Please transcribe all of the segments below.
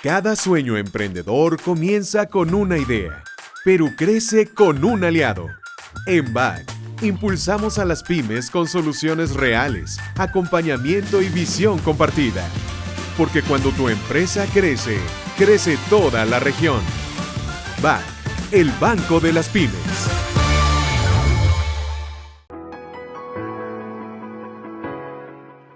Cada sueño emprendedor comienza con una idea, pero crece con un aliado. En BAC, impulsamos a las pymes con soluciones reales, acompañamiento y visión compartida. Porque cuando tu empresa crece, crece toda la región. BAC, el banco de las pymes.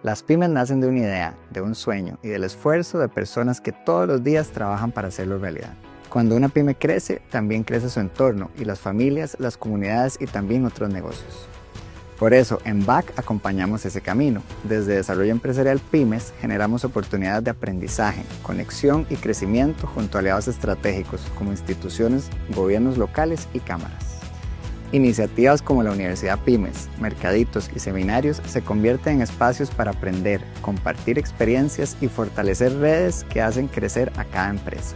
Las pymes nacen de una idea, de un sueño y del esfuerzo de personas que todos los días trabajan para hacerlo realidad. Cuando una pyme crece, también crece su entorno y las familias, las comunidades y también otros negocios. Por eso, en BAC acompañamos ese camino. Desde Desarrollo Empresarial Pymes generamos oportunidades de aprendizaje, conexión y crecimiento junto a aliados estratégicos como instituciones, gobiernos locales y cámaras. Iniciativas como la Universidad Pymes, mercaditos y seminarios se convierten en espacios para aprender, compartir experiencias y fortalecer redes que hacen crecer a cada empresa.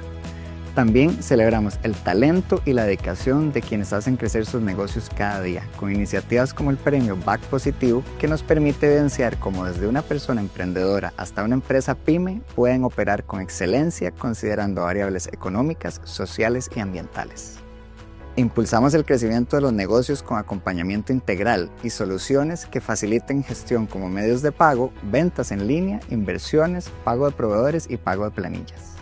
También celebramos el talento y la dedicación de quienes hacen crecer sus negocios cada día, con iniciativas como el premio BAC Positivo, que nos permite evidenciar cómo desde una persona emprendedora hasta una empresa pyme pueden operar con excelencia considerando variables económicas, sociales y ambientales. Impulsamos el crecimiento de los negocios con acompañamiento integral y soluciones que faciliten gestión como medios de pago, ventas en línea, inversiones, pago de proveedores y pago de planillas.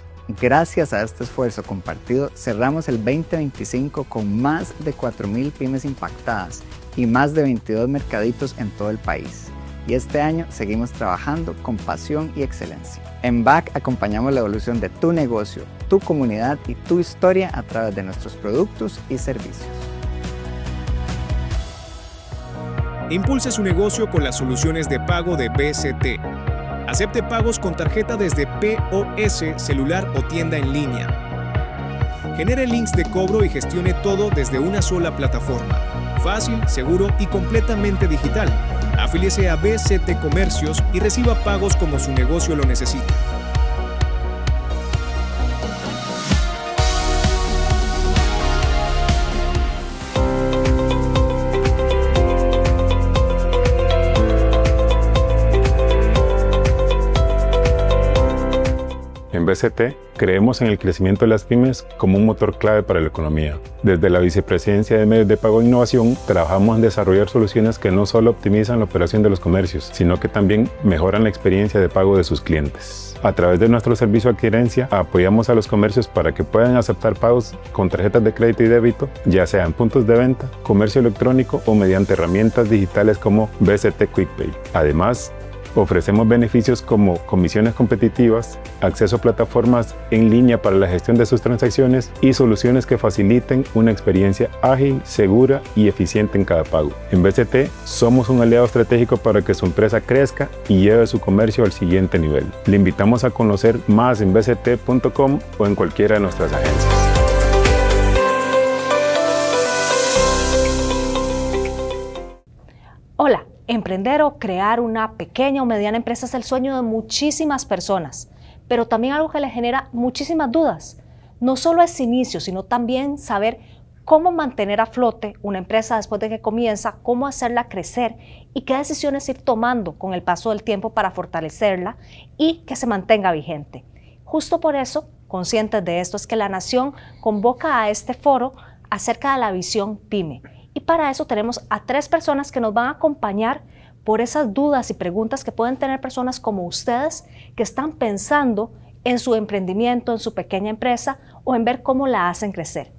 Gracias a este esfuerzo compartido, cerramos el 2025 con más de 4.000 pymes impactadas y más de 22 mercaditos en todo el país. Y este año seguimos trabajando con pasión y excelencia. En BAC acompañamos la evolución de tu negocio, tu comunidad y tu historia a través de nuestros productos y servicios. Impulse su negocio con las soluciones de pago de BCT. Acepte pagos con tarjeta desde POS, celular o tienda en línea. Genere links de cobro y gestione todo desde una sola plataforma. Fácil, seguro y completamente digital. Afíliese a BCT Comercios y reciba pagos como su negocio lo necesita. En BCT creemos en el crecimiento de las pymes como un motor clave para la economía. Desde la Vicepresidencia de Medios de Pago e Innovación, trabajamos en desarrollar soluciones que no solo optimizan la operación de los comercios, sino que también mejoran la experiencia de pago de sus clientes. A través de nuestro servicio de adquirencia, apoyamos a los comercios para que puedan aceptar pagos con tarjetas de crédito y débito, ya sea en puntos de venta, comercio electrónico o mediante herramientas digitales como BCT QuickPay. Además, ofrecemos beneficios como comisiones competitivas, acceso a plataformas en línea para la gestión de sus transacciones y soluciones que faciliten una experiencia ágil, segura y eficiente en cada pago. En BCT somos un aliado estratégico para que su empresa crezca y lleve su comercio al siguiente nivel. Le invitamos a conocer más en bct.com o en cualquiera de nuestras agencias. Hola. Emprender o crear una pequeña o mediana empresa es el sueño de muchísimas personas, pero también algo que le genera muchísimas dudas. No solo es inicio, sino también saber cómo mantener a flote una empresa después de que comienza, cómo hacerla crecer y qué decisiones ir tomando con el paso del tiempo para fortalecerla y que se mantenga vigente. Justo por eso, conscientes de esto, es que la Nación convoca a este foro acerca de la visión PYME. Y para eso tenemos a 3 personas que nos van a acompañar por esas dudas y preguntas que pueden tener personas como ustedes que están pensando en su emprendimiento, en su pequeña empresa o en ver cómo la hacen crecer.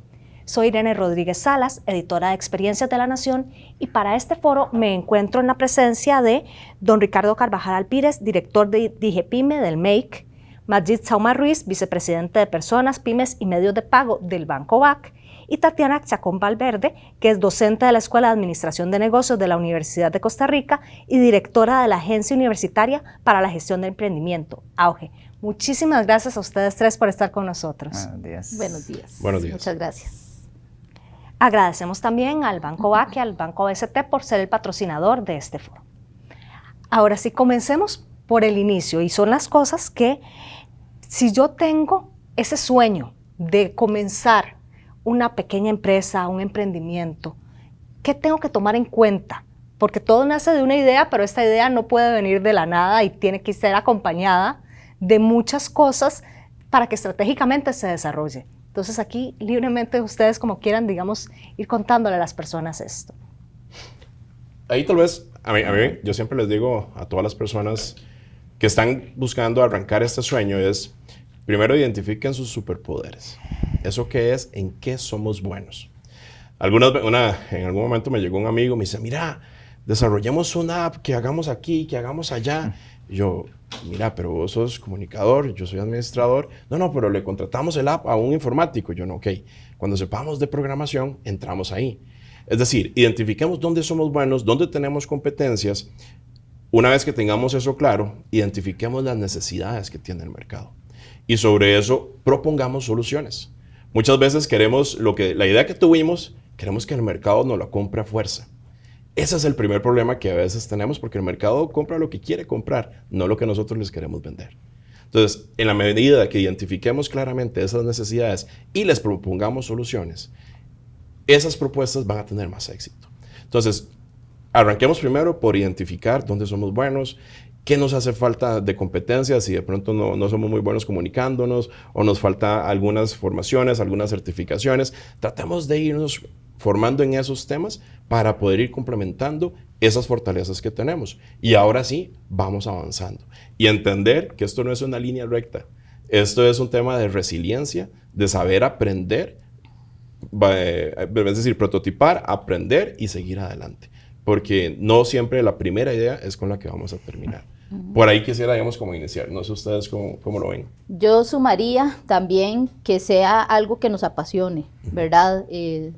Soy Irene Rodríguez Salas, editora de Experiencias de la Nación, y para este foro me encuentro en la presencia de don Ricardo Carvajal Alpírez, director de DIGEPYME del MEIC, Majid Sauma Ruiz, vicepresidente de Personas, Pymes y Medios de Pago del Banco BAC, y Tatiana Chacón Valverde, que es docente de la Escuela de Administración de Negocios de la Universidad de Costa Rica y directora de la Agencia Universitaria para la Gestión de Emprendimiento, AUGE. Muchísimas gracias a ustedes 3 por estar con nosotros. Buenos días. Buenos días. Buenos días. Muchas gracias. Agradecemos también al Banco BAC y al Banco BCT por ser el patrocinador de este foro. Ahora sí, comencemos por el inicio, y son las cosas que, si yo tengo ese sueño de comenzar una pequeña empresa, un emprendimiento, ¿qué tengo que tomar en cuenta? Porque todo nace de una idea, pero esta idea no puede venir de la nada y tiene que ser acompañada de muchas cosas para que estratégicamente se desarrolle. Entonces aquí libremente ustedes como quieran, digamos, ir contándole a las personas esto. Ahí tal vez, a mí, yo siempre les digo a todas las personas que están buscando arrancar este sueño es, primero identifiquen sus superpoderes. ¿Eso qué es? ¿En qué somos buenos? En algún momento me llegó un amigo y me dice, mira, desarrollemos una app que hagamos aquí, que hagamos allá. Y yo, mira, pero vos sos comunicador, yo soy administrador. No, pero le contratamos el app a un informático. Yo no, ok. Cuando sepamos de programación, entramos ahí. Es decir, identifiquemos dónde somos buenos, dónde tenemos competencias. Una vez que tengamos eso claro, identifiquemos las necesidades que tiene el mercado. Y sobre eso propongamos soluciones. Muchas veces queremos la idea que tuvimos, queremos que el mercado nos la compre a fuerza. Ese es el primer problema que a veces tenemos porque el mercado compra lo que quiere comprar, no lo que nosotros les queremos vender. Entonces, en la medida que identifiquemos claramente esas necesidades y les propongamos soluciones, esas propuestas van a tener más éxito. Entonces, arranquemos primero por identificar dónde somos buenos, qué nos hace falta de competencias, si de pronto no somos muy buenos comunicándonos o nos falta algunas formaciones, algunas certificaciones. Tratemos de irnos formando en esos temas para poder ir complementando esas fortalezas que tenemos. Y ahora sí, vamos avanzando. Y entender que esto no es una línea recta. Esto es un tema de resiliencia, de saber aprender, es decir, prototipar, aprender y seguir adelante. Porque no siempre la primera idea es con la que vamos a terminar. Por ahí quisiera, digamos, como iniciar. No sé ustedes cómo lo ven. Yo sumaría también que sea algo que nos apasione, ¿verdad?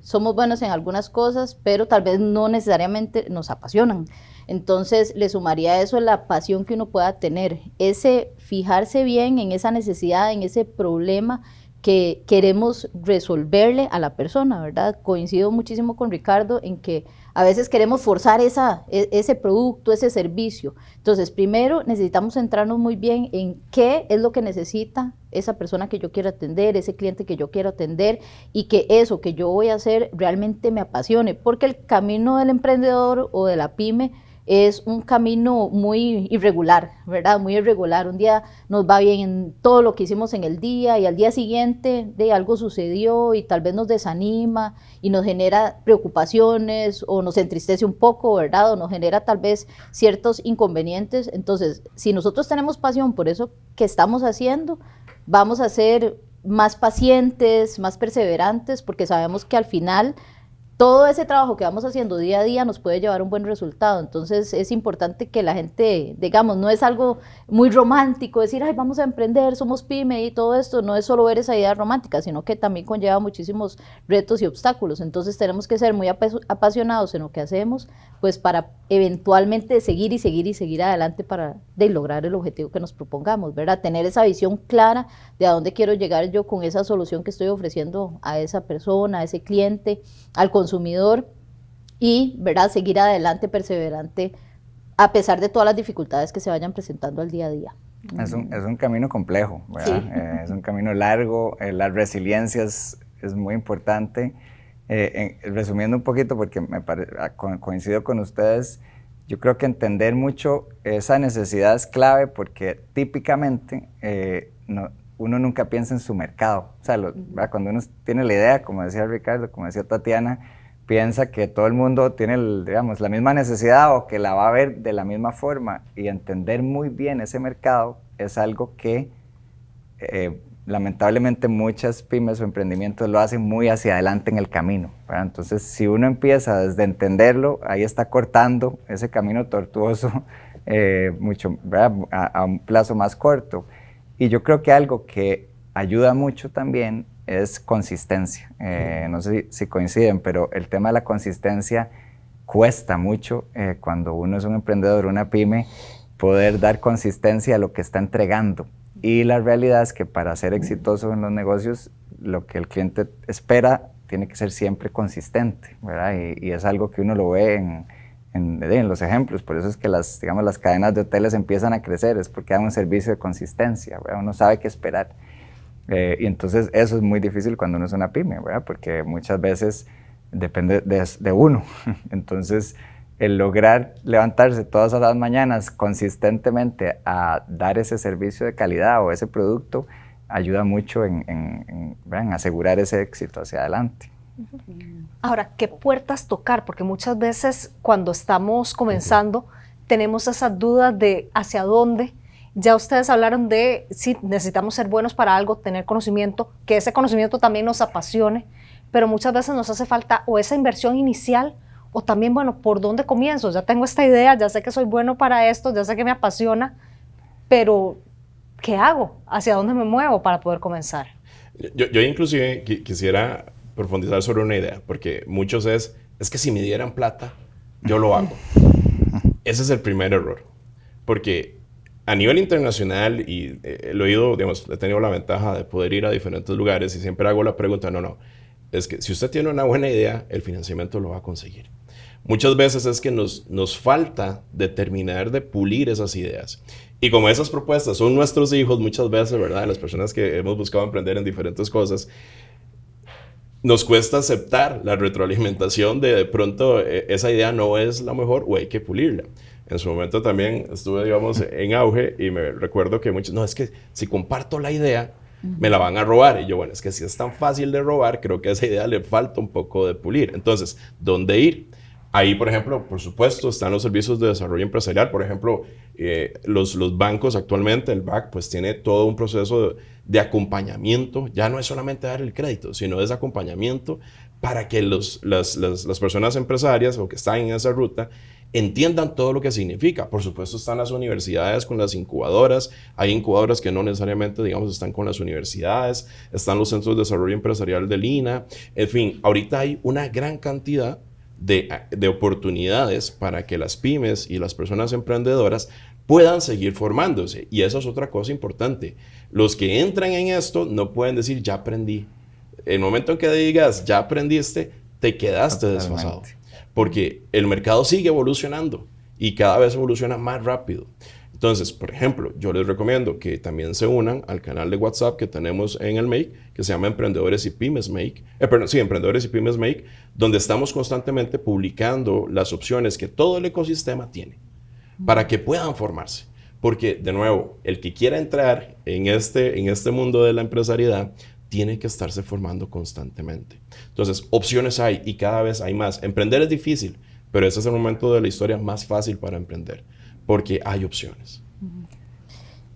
Somos buenos en algunas cosas, pero tal vez no necesariamente nos apasionan. Entonces, le sumaría a eso la pasión que uno pueda tener. Ese fijarse bien en esa necesidad, en ese problema que queremos resolverle a la persona, ¿verdad? Coincido muchísimo con Ricardo en que a veces queremos forzar ese producto, ese servicio. Entonces, primero necesitamos centrarnos muy bien en qué es lo que necesita esa persona que yo quiero atender, ese cliente que yo quiero atender, y que eso que yo voy a hacer realmente me apasione, porque el camino del emprendedor o de la pyme es un camino muy irregular, ¿verdad? Muy irregular. Un día nos va bien en todo lo que hicimos en el día y al día siguiente algo sucedió y tal vez nos desanima y nos genera preocupaciones o nos entristece un poco, ¿verdad? O nos genera tal vez ciertos inconvenientes. Entonces, si nosotros tenemos pasión por eso que estamos haciendo, vamos a ser más pacientes, más perseverantes, porque sabemos que al final todo ese trabajo que vamos haciendo día a día nos puede llevar a un buen resultado. Entonces es importante que la gente, digamos, no es algo muy romántico, decir, ay, vamos a emprender, somos pyme y todo esto, no es solo ver esa idea romántica, sino que también conlleva muchísimos retos y obstáculos. Entonces tenemos que ser muy apasionados en lo que hacemos, pues para eventualmente seguir adelante para lograr el objetivo que nos propongamos, ¿verdad? Tener esa visión clara de a dónde quiero llegar yo con esa solución que estoy ofreciendo a esa persona, a ese cliente, al consumidor, y, ¿verdad?, seguir adelante, perseverante, a pesar de todas las dificultades que se vayan presentando al día a día. Es un camino complejo, ¿verdad? Sí. Es un camino largo, la resiliencia es muy importante. Resumiendo un poquito, porque coincido con ustedes, yo creo que entender mucho esa necesidad es clave, porque típicamente uno nunca piensa en su mercado. O sea, cuando uno tiene la idea, como decía Ricardo, como decía Tatiana, piensa que todo el mundo tiene, digamos, la misma necesidad o que la va a ver de la misma forma, y entender muy bien ese mercado es algo que lamentablemente muchas pymes o emprendimientos lo hacen muy hacia adelante en el camino, ¿verdad? Entonces, si uno empieza desde entenderlo, ahí está cortando ese camino tortuoso mucho, ¿verdad?, a un plazo más corto. Y yo creo que algo que ayuda mucho también es consistencia. No sé si coinciden, pero el tema de la consistencia cuesta mucho cuando uno es un emprendedor, una pyme, poder dar consistencia a lo que está entregando. Y la realidad es que para ser exitoso en los negocios, lo que el cliente espera tiene que ser siempre consistente, ¿verdad? Y es algo que uno lo ve en los ejemplos. Por eso es que las cadenas de hoteles empiezan a crecer, es porque dan un servicio de consistencia, ¿verdad? Uno sabe qué esperar. Y entonces eso es muy difícil cuando uno es una pyme, ¿verdad? Porque muchas veces depende de uno. Entonces, el lograr levantarse todas las mañanas consistentemente a dar ese servicio de calidad o ese producto, ayuda mucho ¿verdad? En asegurar ese éxito hacia adelante. Ahora, ¿qué puertas tocar? Porque muchas veces cuando estamos comenzando tenemos esas dudas de hacia dónde. Ya ustedes hablaron de si necesitamos ser buenos para algo, tener conocimiento, que ese conocimiento también nos apasione, pero muchas veces nos hace falta o esa inversión inicial o también, bueno, ¿por dónde comienzo? Ya tengo esta idea, ya sé que soy bueno para esto, ya sé que me apasiona, pero ¿qué hago? ¿Hacia dónde me muevo para poder comenzar? Yo inclusive quisiera profundizar sobre una idea, porque muchos es que si me dieran plata, yo lo hago. Ese es el primer error, porque a nivel internacional, y lo he ido, digamos, he tenido la ventaja de poder ir a diferentes lugares y siempre hago la pregunta, no, es que si usted tiene una buena idea, el financiamiento lo va a conseguir. Muchas veces es que nos falta de terminar de pulir esas ideas. Y como esas propuestas son nuestros hijos, muchas veces, ¿verdad? Las personas que hemos buscado emprender en diferentes cosas, nos cuesta aceptar la retroalimentación de pronto esa idea no es la mejor o hay que pulirla. En su momento también estuve, digamos, en auge y me recuerdo que muchos, no, es que si comparto la idea, me la van a robar. Y yo, bueno, es que si es tan fácil de robar, creo que a esa idea le falta un poco de pulir. Entonces, ¿dónde ir? Ahí, por ejemplo, por supuesto, están los servicios de desarrollo empresarial. Por ejemplo, los bancos actualmente, el BAC, pues tiene todo un proceso de acompañamiento. Ya no es solamente dar el crédito, sino es acompañamiento para que las personas empresarias o que están en esa ruta entiendan todo lo que significa. Por supuesto, están las universidades con las incubadoras. Hay incubadoras que no necesariamente, digamos, están con las universidades. Están los centros de desarrollo empresarial del INA. En fin, ahorita hay una gran cantidad de oportunidades para que las pymes y las personas emprendedoras puedan seguir formándose. Y eso es otra cosa importante. Los que entran en esto no pueden decir, ya aprendí. El momento en que digas, ya aprendiste, te quedaste desfasado. Porque el mercado sigue evolucionando y cada vez evoluciona más rápido. Entonces, por ejemplo, yo les recomiendo que también se unan al canal de WhatsApp que tenemos en el Make, que se llama Emprendedores y Pymes Make, Emprendedores y Pymes Make, donde estamos constantemente publicando las opciones que todo el ecosistema tiene para que puedan formarse. Porque, de nuevo, el que quiera entrar en este mundo de la empresariedad tiene que estarse formando constantemente. Entonces, opciones hay y cada vez hay más. Emprender es difícil, pero ese es el momento de la historia más fácil para emprender, porque hay opciones.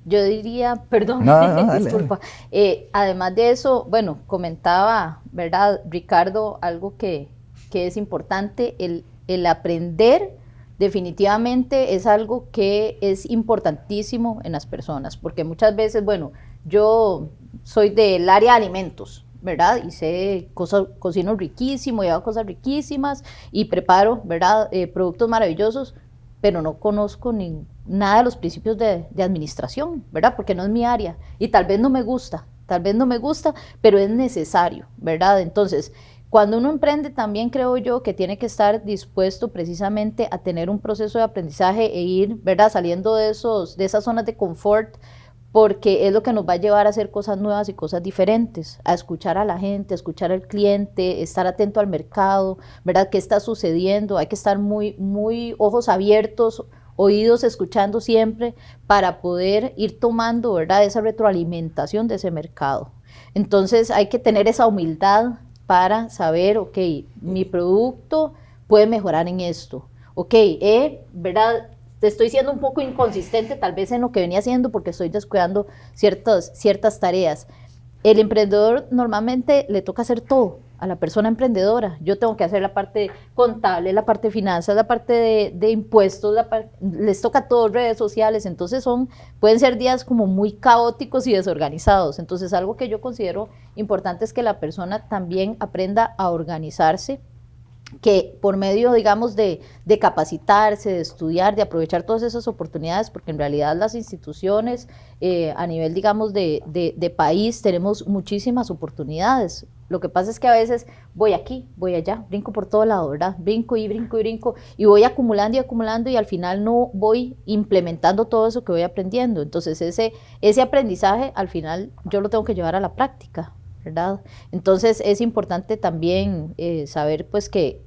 Yo diría, perdón, disculpa. Además de eso, bueno, comentaba, ¿verdad, Ricardo? Algo que es importante, el aprender definitivamente es algo que es importantísimo en las personas, porque muchas veces, bueno, yo soy del área de alimentos, ¿verdad? Y sé cocino riquísimo, y hago cosas riquísimas y preparo, ¿verdad? Productos maravillosos, pero no conozco nada de los principios de administración, ¿verdad? Porque no es mi área y tal vez no me gusta, pero es necesario, ¿verdad? Entonces, cuando uno emprende también creo yo que tiene que estar dispuesto precisamente a tener un proceso de aprendizaje e ir, ¿verdad? Saliendo de esas zonas de confort, porque es lo que nos va a llevar a hacer cosas nuevas y cosas diferentes, a escuchar a la gente, a escuchar al cliente, estar atento al mercado, ¿verdad? ¿Qué está sucediendo? Hay que estar muy ojos abiertos, oídos escuchando siempre para poder ir tomando, ¿verdad? Esa retroalimentación de ese mercado. Entonces hay que tener esa humildad para saber, ok, mi producto puede mejorar en esto, ok, ¿verdad? Estoy siendo un poco inconsistente tal vez en lo que venía haciendo porque estoy descuidando ciertas tareas. El emprendedor normalmente le toca hacer todo a la persona emprendedora. Yo tengo que hacer la parte contable, la parte de finanzas, la parte de impuestos, les toca todo, redes sociales, entonces pueden ser días como muy caóticos y desorganizados. Entonces algo que yo considero importante es que la persona también aprenda a organizarse, que por medio, digamos, de capacitarse, de estudiar, de aprovechar todas esas oportunidades, porque en realidad las instituciones a nivel, digamos, de país tenemos muchísimas oportunidades. Lo que pasa es que a veces voy aquí, voy allá, brinco por todo lado, ¿verdad? Brinco y voy acumulando y al final no voy implementando todo eso que voy aprendiendo. Entonces ese aprendizaje al final yo lo tengo que llevar a la práctica, ¿verdad? Entonces es importante también saber pues que,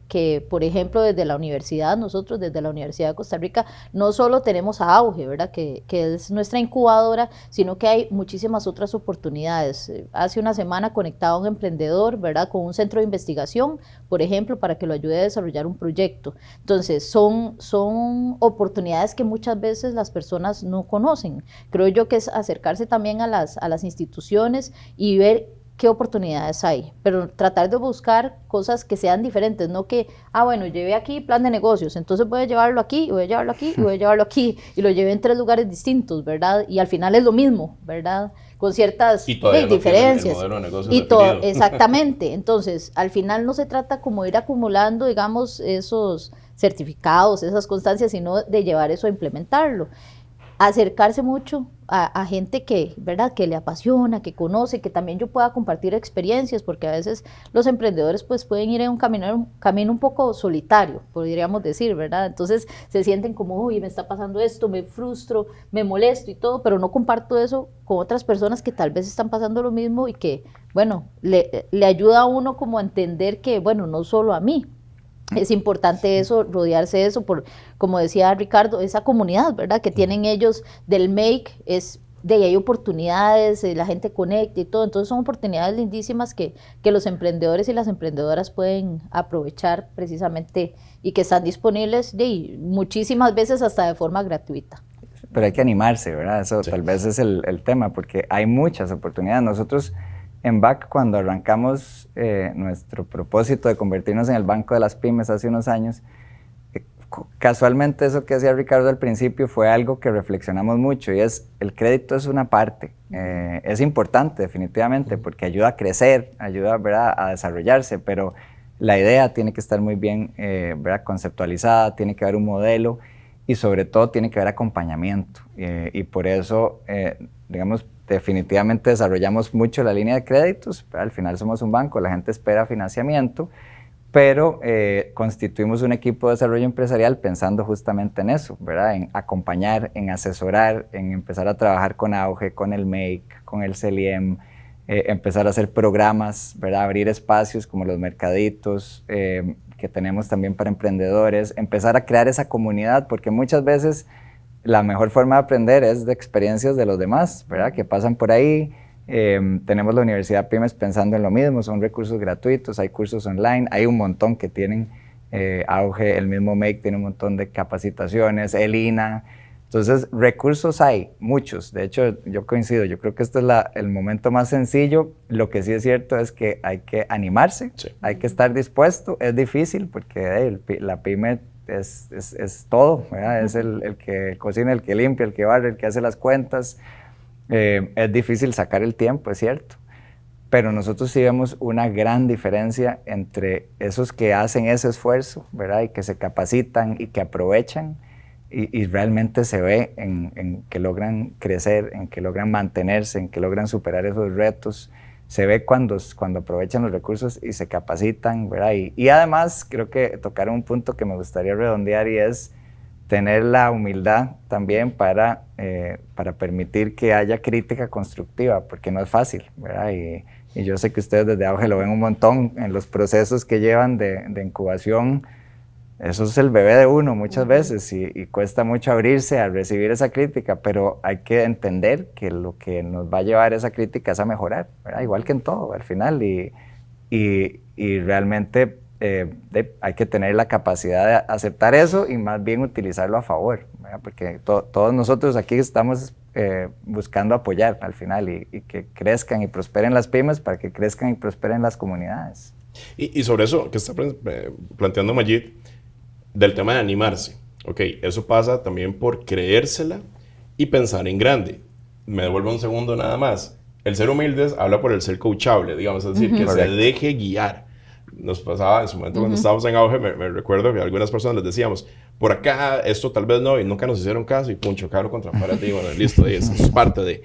por ejemplo, desde la universidad, nosotros desde la Universidad de Costa Rica, no solo tenemos a Auge, ¿verdad? Que es nuestra incubadora, sino que hay muchísimas otras oportunidades. Hace una semana conectaba a un emprendedor, ¿verdad? Con un centro de investigación, por ejemplo, para que lo ayude a desarrollar un proyecto. Entonces son oportunidades que muchas veces las personas no conocen. Creo yo que es acercarse también a las instituciones y ver qué oportunidades hay, pero tratar de buscar cosas que sean diferentes, no que, bueno, llevé aquí plan de negocios, entonces voy a llevarlo aquí, y voy a llevarlo aquí, y voy a llevarlo aquí, y lo llevé en 3 lugares distintos, ¿verdad? Y al final es lo mismo, ¿verdad? Con ciertas diferencias. El modelo de negocio definido. Exactamente, entonces, al final no se trata como ir acumulando, digamos, esos certificados, esas constancias, sino de llevar eso a implementarlo. Acercarse mucho a gente que, ¿verdad?, que le apasiona, que conoce, que también yo pueda compartir experiencias, porque a veces los emprendedores pues pueden ir en un camino un poco solitario, podríamos decir, ¿verdad? Entonces se sienten como, uy, me está pasando esto, me frustro, me molesto y todo, pero no comparto eso con otras personas que tal vez están pasando lo mismo y que, bueno, le ayuda a uno como a entender que, bueno, no solo a mí. Es importante eso, rodearse de eso, como decía Ricardo, esa comunidad, ¿verdad?, que tienen ellos del MAKE, de ahí hay oportunidades, la gente conecta y todo, entonces son oportunidades lindísimas que los emprendedores y las emprendedoras pueden aprovechar precisamente y que están disponibles muchísimas veces hasta de forma gratuita. Pero hay que animarse, ¿verdad? Eso sí. Tal vez es el tema, porque hay muchas oportunidades. Nosotros en BAC, cuando arrancamos nuestro propósito de convertirnos en el banco de las pymes hace unos años, casualmente eso que decía Ricardo al principio fue algo que reflexionamos mucho, y es, el crédito es una parte, es importante definitivamente porque ayuda a crecer, ayuda, ¿verdad?, a desarrollarse, pero la idea tiene que estar muy bien, ¿verdad?, conceptualizada, tiene que haber un modelo y sobre todo tiene que haber acompañamiento, y por eso, digamos, definitivamente desarrollamos mucho la línea de créditos. Al final somos un banco, la gente espera financiamiento, pero constituimos un equipo de desarrollo empresarial pensando justamente en eso, ¿verdad? En acompañar, en asesorar, en empezar a trabajar con Auge, con el MAKE, con el CELIEM, empezar a hacer programas, ¿verdad?, abrir espacios como los mercaditos que tenemos también para emprendedores, empezar a crear esa comunidad, porque muchas veces la mejor forma de aprender es de experiencias de los demás, ¿verdad?, que pasan por ahí. Tenemos la Universidad Pymes pensando en lo mismo, son recursos gratuitos, hay cursos online, hay un montón que tienen Auge, el mismo MAKE tiene un montón de capacitaciones, el INA. Entonces, recursos hay, muchos. De hecho, yo coincido, yo creo que este es el momento más sencillo. Lo que sí es cierto es que hay que animarse, sí, hay que estar dispuesto. Es difícil porque la pyme es todo, ¿verdad? Es el que cocina, el que limpia, el que barre, el que hace las cuentas. Es difícil sacar el tiempo, es cierto, pero nosotros sí vemos una gran diferencia entre esos que hacen ese esfuerzo, ¿verdad?, y que se capacitan y que aprovechan, y realmente se ve en que logran crecer, en que logran mantenerse, en que logran superar esos retos. Se ve cuando aprovechan los recursos y se capacitan, ¿verdad? Y además creo que tocaron un punto que me gustaría redondear, y es tener la humildad también para permitir que haya crítica constructiva, porque no es fácil, ¿verdad? Y yo sé que ustedes desde Auge lo ven un montón en los procesos que llevan de incubación. Eso es el bebé de uno muchas veces, y cuesta mucho abrirse a recibir esa crítica, pero hay que entender que lo que nos va a llevar esa crítica es a mejorar, ¿verdad?, igual que en todo al final, y realmente hay que tener la capacidad de aceptar eso y más bien utilizarlo a favor, ¿verdad?, porque todos nosotros aquí estamos buscando apoyar al final y que crezcan y prosperen las pymes para que crezcan y prosperen las comunidades. Y sobre eso que está planteando Majid, del tema de animarse, ok, eso pasa también por creérsela y pensar en grande. Me devuelvo un segundo nada más. El ser humilde habla por el ser coachable, digamos, es decir, que correcto, se deje guiar. Nos pasaba en su momento cuando estábamos en Auge, me recuerdo que a algunas personas les decíamos, por acá, esto tal vez no, y nunca nos hicieron caso, y pum, chocaron contra pared, y bueno, listo, eso es parte de.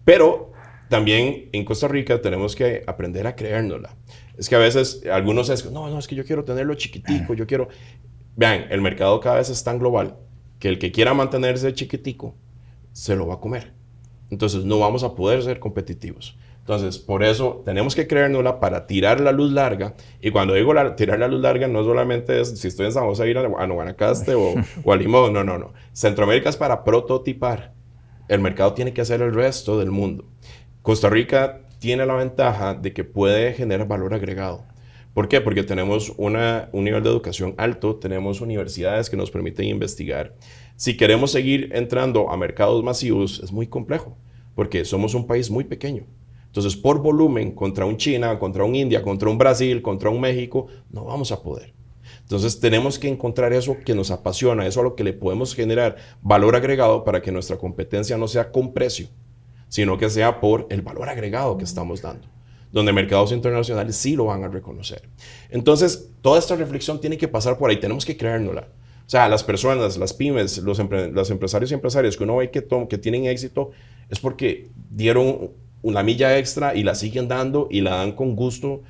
Pero también en Costa Rica tenemos que aprender a creérnosla. Es que a veces algunos es, no, es que yo quiero tenerlo chiquitico, yo quiero. Vean, el mercado cada vez es tan global que el que quiera mantenerse chiquitico se lo va a comer. Entonces no vamos a poder ser competitivos. Entonces, por eso tenemos que creérnosla para tirar la luz larga. Y cuando digo tirar la luz larga, no solamente es si estoy en San José ir a Guanacaste o a Limón. No. Centroamérica es para prototipar. El mercado tiene que hacer el resto del mundo. Costa Rica tiene la ventaja de que puede generar valor agregado. ¿Por qué? Porque tenemos un nivel de educación alto, tenemos universidades que nos permiten investigar. Si queremos seguir entrando a mercados masivos, es muy complejo, porque somos un país muy pequeño. Entonces, por volumen, contra un China, contra un India, contra un Brasil, contra un México, no vamos a poder. Entonces, tenemos que encontrar eso que nos apasiona, eso a lo que le podemos generar valor agregado para que nuestra competencia no sea con precio, sino que sea por el valor agregado que estamos dando, donde mercados internacionales sí lo van a reconocer. Entonces, toda esta reflexión tiene que pasar por ahí, tenemos que creérnosla. O sea, las personas, las pymes, los empresarios y empresarias que uno ve que tienen éxito, es porque dieron una milla extra y la siguen dando y la dan con gusto.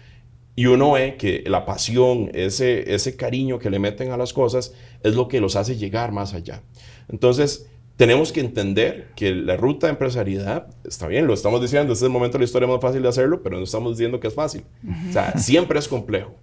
Y uno ve que la pasión, ese cariño que le meten a las cosas, es lo que los hace llegar más allá. Entonces, tenemos que entender que la ruta de empresariedad, está bien, lo estamos diciendo, este es el momento de la historia más fácil de hacerlo, pero no estamos diciendo que es fácil. O sea, siempre es complejo.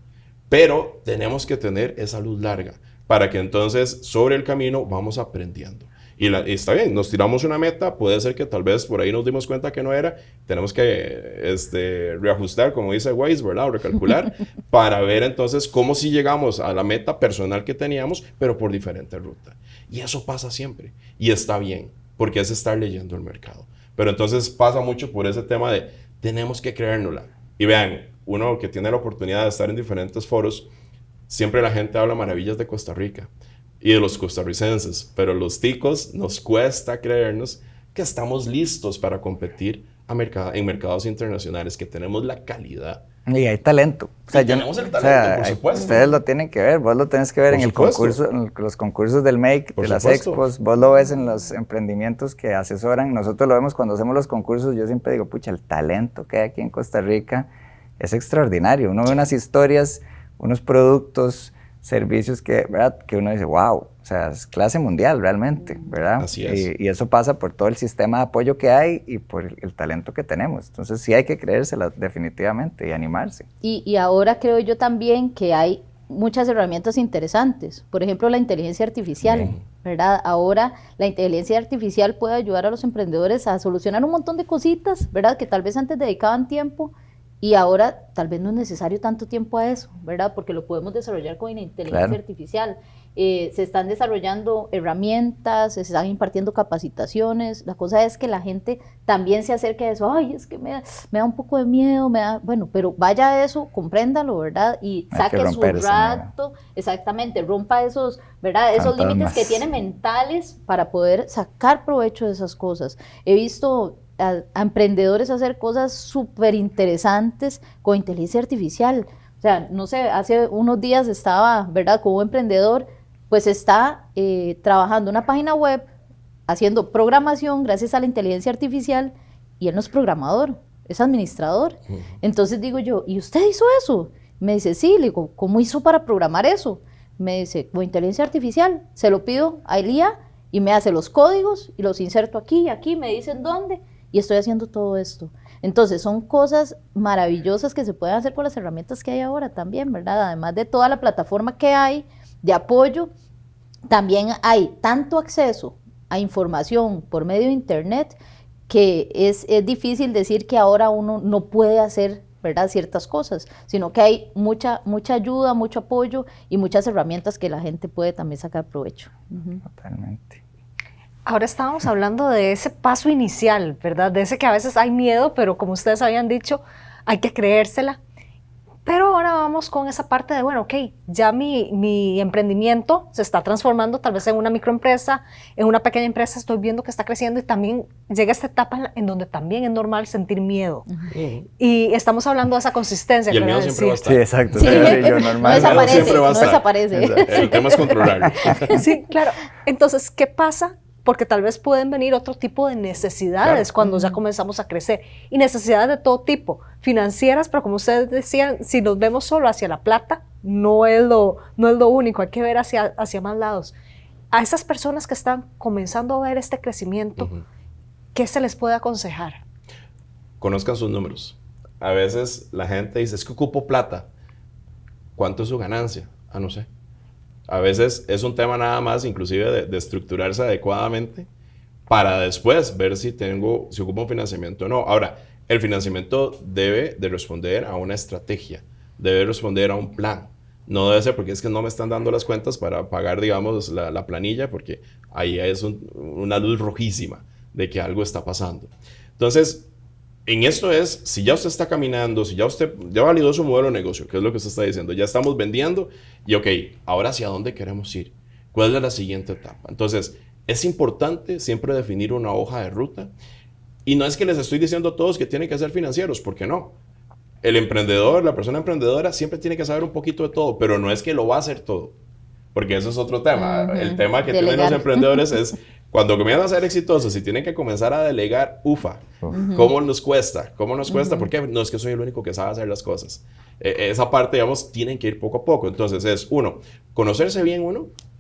Pero tenemos que tener esa luz larga para que entonces sobre el camino vamos aprendiendo. Y está bien, nos tiramos una meta, puede ser que tal vez por ahí nos dimos cuenta que no era, tenemos que reajustar, como dice Waze, ¿verdad? O recalcular, para ver entonces cómo si llegamos a la meta personal que teníamos, pero por diferente ruta. Y eso pasa siempre, y está bien, porque es estar leyendo el mercado. Pero entonces pasa mucho por ese tema de, tenemos que creérnosla. Y vean, uno que tiene la oportunidad de estar en diferentes foros, siempre la gente habla maravillas de Costa Rica y de los costarricenses, pero los ticos nos cuesta creernos que estamos listos para competir en mercados internacionales, que tenemos la calidad. Y hay talento. O sea, tenemos el talento, por supuesto. Ustedes lo tienen que ver, vos lo tenés que ver en el concurso, en los concursos del MAKE, de las expos, vos lo ves en los emprendimientos que asesoran, nosotros lo vemos cuando hacemos los concursos. Yo siempre digo, pucha, el talento que hay aquí en Costa Rica es extraordinario. Uno ve unas historias, unos productos, servicios que, ¿verdad? Que uno dice, wow, o sea, es clase mundial realmente, ¿verdad? Así es. Y eso pasa por todo el sistema de apoyo que hay y por el talento que tenemos. Entonces sí hay que creérsela definitivamente y animarse. Y ahora creo yo también que hay muchas herramientas interesantes. Por ejemplo, la inteligencia artificial, ¿verdad? Ahora la inteligencia artificial puede ayudar a los emprendedores a solucionar un montón de cositas, ¿verdad? Que tal vez antes dedicaban tiempo. Y ahora tal vez no es necesario tanto tiempo a eso, ¿verdad? Porque lo podemos desarrollar con la inteligencia artificial. Se están desarrollando herramientas, se están impartiendo capacitaciones. La cosa es que la gente también se acerque a eso. Ay, es que me da un poco de miedo, bueno, pero vaya a eso, compréndalo, ¿verdad? Y saque su rato, exactamente, rompa esos, ¿verdad? Esos límites que tiene mentales para poder sacar provecho de esas cosas. He visto a emprendedores hacer cosas súper interesantes con inteligencia artificial. O sea, no sé, hace unos días estaba, ¿verdad? Como emprendedor, pues está trabajando una página web, haciendo programación gracias a la inteligencia artificial, y él no es programador, es administrador. Entonces digo yo, ¿y usted hizo eso? Me dice, sí. Le digo, ¿cómo hizo para programar eso? Me dice, con inteligencia artificial, se lo pido a Elia y me hace los códigos y los inserto aquí y aquí, me dicen dónde, y estoy haciendo todo esto. Entonces son cosas maravillosas que se pueden hacer con las herramientas que hay ahora también, ¿verdad? Además de toda la plataforma que hay de apoyo, también hay tanto acceso a información por medio de internet que es difícil decir que ahora uno no puede hacer, ¿verdad?, ciertas cosas, sino que hay mucha ayuda, mucho apoyo y muchas herramientas que la gente puede también sacar provecho. Totalmente. Ahora estábamos hablando de ese paso inicial, ¿verdad? De ese que a veces hay miedo, pero como ustedes habían dicho, hay que creérsela. Pero ahora vamos con esa parte de, bueno, ok, ya mi emprendimiento se está transformando tal vez en una microempresa, en una pequeña empresa, estoy viendo que está creciendo y también llega esta etapa en donde también es normal sentir miedo. Y estamos hablando de esa consistencia. Y el miedo siempre va a estar. Sí, exacto. Sí, normal. No desaparece. El tema es controlarlo. Sí, claro. Entonces, ¿qué pasa? Porque tal vez pueden venir otro tipo de necesidades cuando ya comenzamos a crecer, y necesidades de todo tipo, financieras, pero como ustedes decían, si nos vemos solo hacia la plata, no es lo único, hay que ver hacia más lados. A esas personas que están comenzando a ver este crecimiento, ¿qué se les puede aconsejar? conozcan sus números. A veces la gente dice, es que ocupo plata. ¿Cuánto es su ganancia? Ah, no sé. A veces es un tema nada más, inclusive, de estructurarse adecuadamente para después ver si ocupo un financiamiento o no. Ahora, el financiamiento debe de responder a una estrategia, debe responder a un plan. No debe ser porque es que no me están dando las cuentas para pagar, digamos, la planilla, porque ahí es una luz rojísima de que algo está pasando. Entonces, en esto es, si ya usted está caminando, si ya usted ya validó su modelo de negocio, que es lo que usted está diciendo, ya estamos vendiendo y ok, ahora ¿hacia dónde queremos ir? ¿Cuál es la siguiente etapa? Entonces, es importante siempre definir una hoja de ruta y no es que les estoy diciendo a todos que tienen que ser financieros, porque no. El emprendedor, la persona emprendedora siempre tiene que saber un poquito de todo, pero no es que lo va a hacer todo, porque eso es otro tema. El tema que tienen los emprendedores es cuando comienzan a ser exitosos y tienen que comenzar a delegar, ¿cómo nos cuesta? ¿Cómo nos cuesta? Porque no es que soy el único que sabe hacer las cosas. Esa parte, digamos, tienen que ir poco a poco. Entonces es, conocerse bien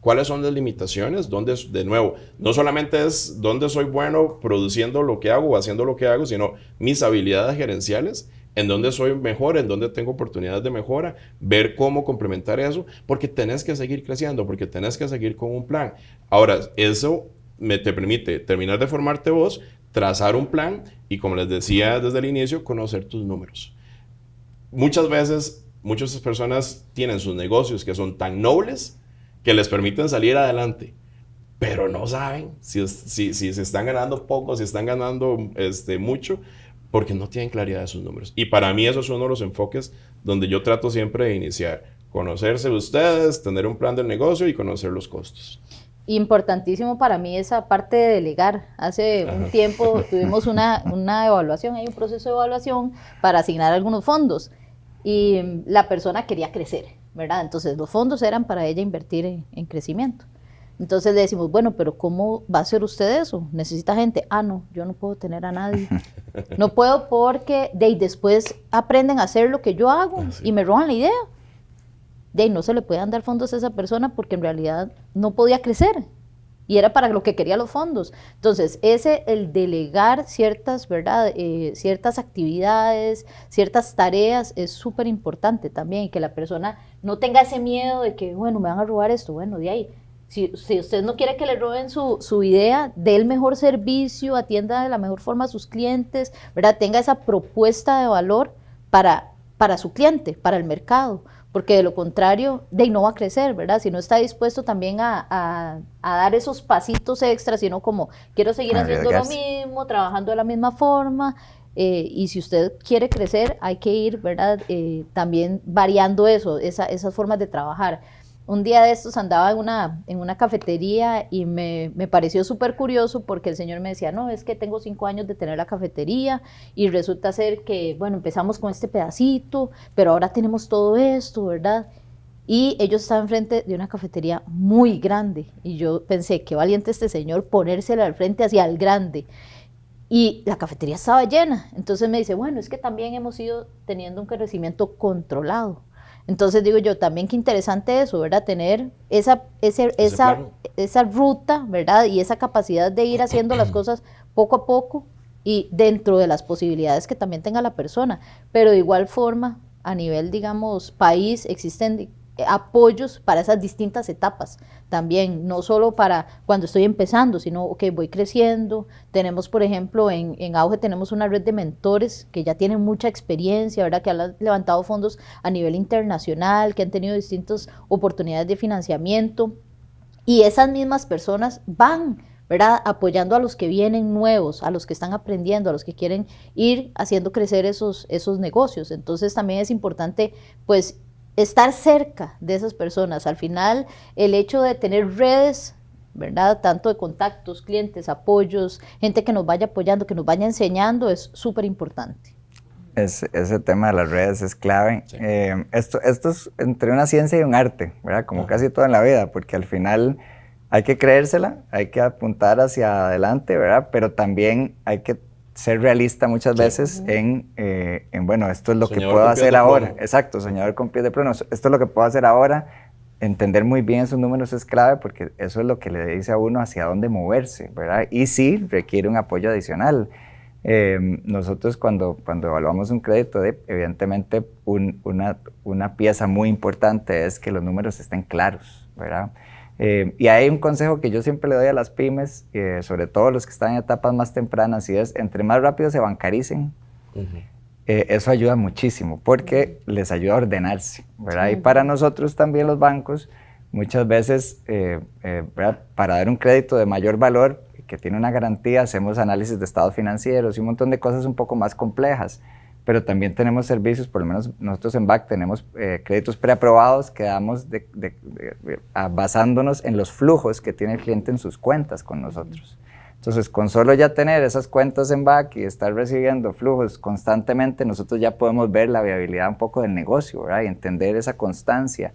cuáles son las limitaciones, de nuevo, no solamente es dónde soy bueno produciendo lo que hago o haciendo lo que hago, sino mis habilidades gerenciales, en dónde soy mejor, en dónde tengo oportunidades de mejora, ver cómo complementar eso, porque tenés que seguir creciendo, porque tenés que seguir con un plan. Ahora, eso te permite terminar de formarte vos, trazar un plan y, como les decía desde el inicio, conocer tus números. Muchas veces, muchas personas tienen sus negocios que son tan nobles que les permiten salir adelante, pero no saben si se están ganando poco, si están ganando mucho, porque no tienen claridad de sus números. Y para mí eso es uno de los enfoques donde yo trato siempre de iniciar. Conocerse ustedes, tener un plan del negocio y conocer los costos. Importantísimo para mí esa parte de delegar. Hace un tiempo tuvimos una evaluación, hay un proceso de evaluación para asignar algunos fondos y la persona quería crecer, ¿verdad? Entonces los fondos eran para ella invertir en crecimiento. Entonces le decimos, bueno, pero ¿cómo va a hacer usted eso? ¿Necesita gente? Ah, no, yo no puedo tener a nadie. No puedo porque después aprenden a hacer lo que yo hago y me roban la idea. No se le pueden dar fondos a esa persona porque en realidad no podía crecer y era para lo que quería los fondos. Entonces, el delegar ciertas, ¿verdad? Ciertas actividades, ciertas tareas es súper importante también, y que la persona no tenga ese miedo de que, bueno, me van a robar esto, bueno, de ahí. Si usted no quiere que le roben su idea, dé el mejor servicio, atienda de la mejor forma a sus clientes, ¿verdad? Tenga esa propuesta de valor para su cliente, para el mercado, porque de lo contrario, no va a crecer, ¿verdad? Si no está dispuesto también a dar esos pasitos extras, sino como quiero seguir haciendo lo mismo, trabajando de la misma forma, y si usted quiere crecer, hay que ir, ¿verdad? También variando esas formas de trabajar. Un día de estos andaba en una cafetería y me pareció súper curioso porque el señor me decía, no, es que tengo 5 años de tener la cafetería y resulta ser que, bueno, empezamos con este pedacito, pero ahora tenemos todo esto, ¿verdad? Y ellos estaban frente de una cafetería muy grande y yo pensé, qué valiente este señor ponérsela al frente hacia el grande. Y la cafetería estaba llena. Entonces me dice, bueno, es que también hemos ido teniendo un crecimiento controlado. Entonces digo yo, también qué interesante eso, ¿verdad? Tener esa ruta, ¿verdad? Y esa capacidad de ir haciendo las cosas poco a poco y dentro de las posibilidades que también tenga la persona. Pero de igual forma, a nivel, digamos, país, existen apoyos para esas distintas etapas también, no solo para cuando estoy empezando, sino que voy creciendo. Tenemos, por ejemplo, en Auge tenemos una red de mentores que ya tienen mucha experiencia, ¿verdad? Que han levantado fondos a nivel internacional, que han tenido distintas oportunidades de financiamiento, y esas mismas personas van, ¿verdad? Apoyando a los que vienen nuevos, a los que están aprendiendo, a los que quieren ir haciendo crecer esos negocios. Entonces también es importante, pues, estar cerca de esas personas. Al final, el hecho de tener redes, ¿verdad? Tanto de contactos, clientes, apoyos, gente que nos vaya apoyando, que nos vaya enseñando, es súper importante. Ese tema de las redes es clave. Sí. Esto es entre una ciencia y un arte, ¿verdad? Como casi todo en la vida, porque al final hay que creérsela, hay que apuntar hacia adelante, ¿verdad? Pero también hay que ser realista muchas veces en bueno, esto es lo que puedo hacer ahora. Exacto, soñador con pies de plomo. Esto es lo que puedo hacer ahora. Entender muy bien esos números es clave porque eso es lo que le dice a uno hacia dónde moverse, ¿verdad? Y sí, requiere un apoyo adicional. Nosotros cuando evaluamos un crédito, evidentemente una pieza muy importante es que los números estén claros, ¿verdad? Y hay un consejo que yo siempre le doy a las pymes, sobre todo los que están en etapas más tempranas, y es, entre más rápido se bancaricen, eso ayuda muchísimo, porque les ayuda a ordenarse, ¿verdad? Y para nosotros también los bancos, muchas veces, para dar un crédito de mayor valor, que tiene una garantía, hacemos análisis de estados financieros y un montón de cosas un poco más complejas, pero también tenemos servicios, por lo menos nosotros en BAC tenemos créditos preaprobados que damos basándonos en los flujos que tiene el cliente en sus cuentas con nosotros. Entonces, con solo ya tener esas cuentas en BAC y estar recibiendo flujos constantemente, nosotros ya podemos ver la viabilidad un poco del negocio, ¿verdad? Y entender esa constancia.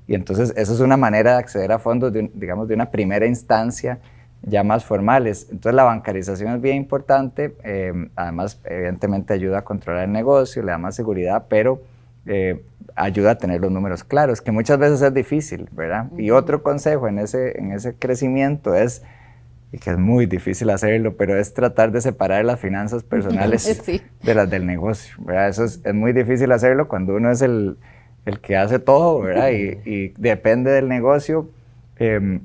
Y entonces, eso es una manera de acceder a fondos, digamos, de una primera instancia, ya más formales. Entonces la bancarización es bien importante, además evidentemente ayuda a controlar el negocio, le da más seguridad, pero ayuda a tener los números claros, que muchas veces es difícil, ¿verdad? Y otro consejo en ese crecimiento es, y que es muy difícil hacerlo, pero es tratar de separar las finanzas personales sí. de las del negocio, ¿verdad? Eso es muy difícil hacerlo cuando uno es el que hace todo, ¿verdad? Y depende del negocio.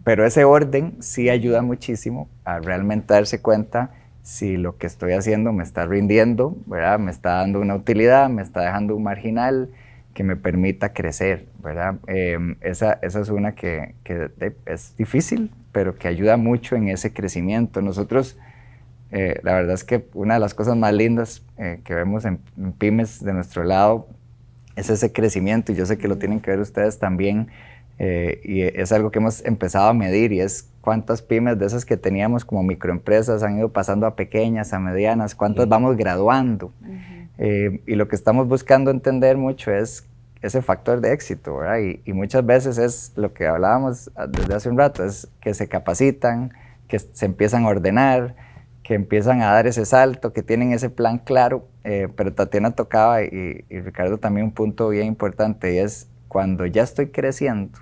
Pero ese orden sí ayuda muchísimo a realmente darse cuenta si lo que estoy haciendo me está rindiendo, ¿verdad? Me está dando una utilidad, me está dejando un marginal que me permita crecer, ¿verdad? Esa es una que es difícil, pero que ayuda mucho en ese crecimiento. Nosotros, la verdad es que una de las cosas más lindas que vemos en pymes de nuestro lado es ese crecimiento, y yo sé que lo tienen que ver ustedes también. Y es algo que hemos empezado a medir, y es cuántas pymes de esas que teníamos como microempresas han ido pasando a pequeñas, a medianas, cuántas vamos graduando. Y lo que estamos buscando entender mucho es ese factor de éxito, ¿verdad? Y muchas veces es lo que hablábamos desde hace un rato, es que se capacitan, que se empiezan a ordenar, que empiezan a dar ese salto, que tienen ese plan claro. Pero Tatiana tocaba, y Ricardo también, un punto bien importante, y es cuando ya estoy creciendo,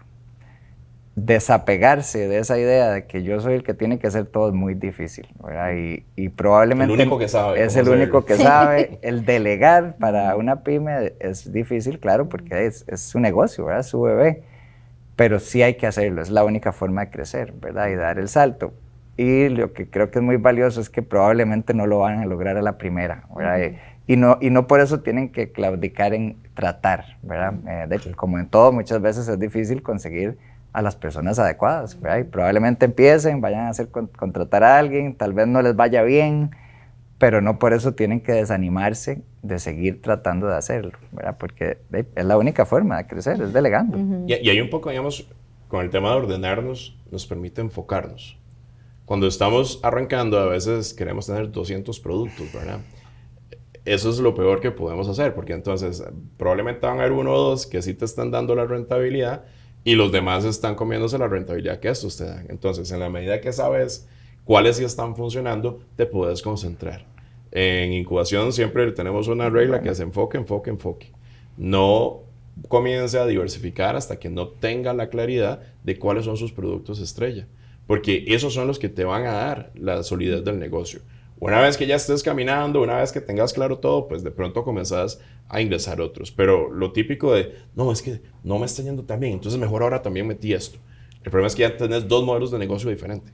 desapegarse de esa idea de que yo soy el que tiene que hacer todo es muy difícil, ¿verdad? Y probablemente el único que sabe, es el único que sabe. El delegar para una pyme es difícil, claro, porque es su negocio, ¿verdad? Es su bebé, pero sí hay que hacerlo, es la única forma de crecer, ¿verdad? Y dar el salto. Y lo que creo que es muy valioso es que probablemente no lo van a lograr a la primera, ¿verdad? Y no por eso tienen que claudicar en tratar, ¿verdad? Como en todo, muchas veces es difícil conseguir a las personas adecuadas, ¿verdad? Y probablemente empiecen, vayan a contratar a alguien, tal vez no les vaya bien, pero no por eso tienen que desanimarse de seguir tratando de hacerlo, ¿verdad? Porque es la única forma de crecer, es delegando. Y hay un poco, digamos, con el tema de ordenarnos, nos permite enfocarnos. Cuando estamos arrancando, a veces queremos tener 200 productos, ¿verdad? Eso es lo peor que podemos hacer, porque entonces probablemente van a haber uno o dos que sí te están dando la rentabilidad, y los demás están comiéndose la rentabilidad que estos te dan. Entonces, en la medida que sabes cuáles sí están funcionando, te puedes concentrar. En incubación siempre tenemos una regla que es enfoque, enfoque, enfoque. No comience a diversificar hasta que no tenga la claridad de cuáles son sus productos estrella, porque esos son los que te van a dar la solidez del negocio. Una vez que ya estés caminando, una vez que tengas claro todo, pues de pronto comenzás a ingresar otros. Pero lo típico de, no, es que no me está yendo tan bien, entonces mejor ahora también metí esto. El problema es que ya tenés dos modelos de negocio diferentes.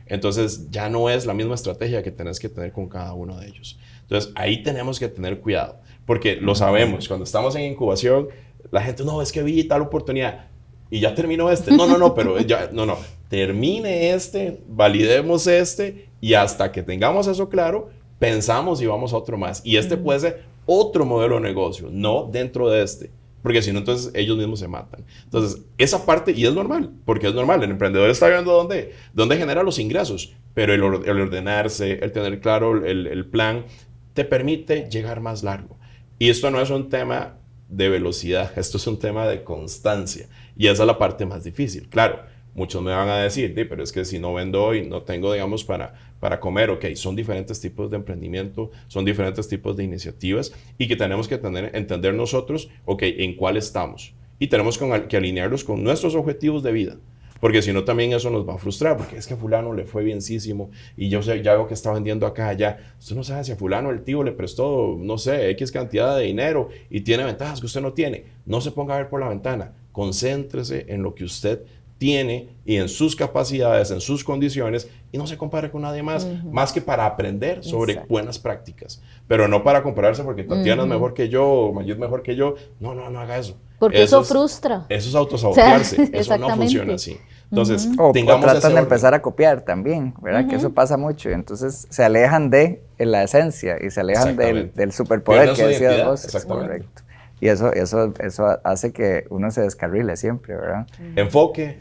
Entonces ya no es la misma estrategia que tenés que tener con cada uno de ellos. Entonces ahí tenemos que tener cuidado, porque lo sabemos, cuando estamos en incubación, la gente, no, es que vi tal oportunidad y ya terminó este. No, pero ya, no, termine este, validemos este, y hasta que tengamos eso claro, pensamos y vamos a otro más. Y este puede ser otro modelo de negocio, no dentro de este. Porque si no, entonces ellos mismos se matan. Entonces, esa parte, y es normal, porque es normal. El emprendedor está viendo dónde genera los ingresos. Pero el ordenarse, el tener claro el plan, te permite llegar más largo. Y esto no es un tema de velocidad, esto es un tema de constancia. Y esa es la parte más difícil. Claro, muchos me van a decir, pero es que si no vendo hoy, no tengo, digamos, para comer. Ok, son diferentes tipos de emprendimiento, son diferentes tipos de iniciativas, y que tenemos que entender nosotros, ok, en cuál estamos. Y tenemos que alinearlos con nuestros objetivos de vida. porque si no también eso nos va a frustrar, porque es que a fulano le fue bienísimo y yo sé, ya veo que está vendiendo acá, allá. Usted no sabe si a fulano el tío le prestó, no sé, X cantidad de dinero y tiene ventajas que usted no tiene. No se ponga a ver por la ventana, concéntrese en lo que usted tiene y en sus capacidades, en sus condiciones, y no se compare con nadie más, más que para aprender sobre buenas prácticas, pero no para compararse porque Tatiana es mejor que yo, o Mayud es mejor que yo. No haga eso. Porque eso frustra. Eso es autosabotearse, O sea, eso no funciona así. Entonces, o tengamos tratan ese de orden. empezar a copiar también, ¿verdad? Que eso pasa mucho, y entonces se alejan de la esencia y se alejan del superpoder Pierden que su decías identidad, vos. exactamente. Correcto. Y eso hace que uno se descarrile siempre, ¿verdad? Enfoque.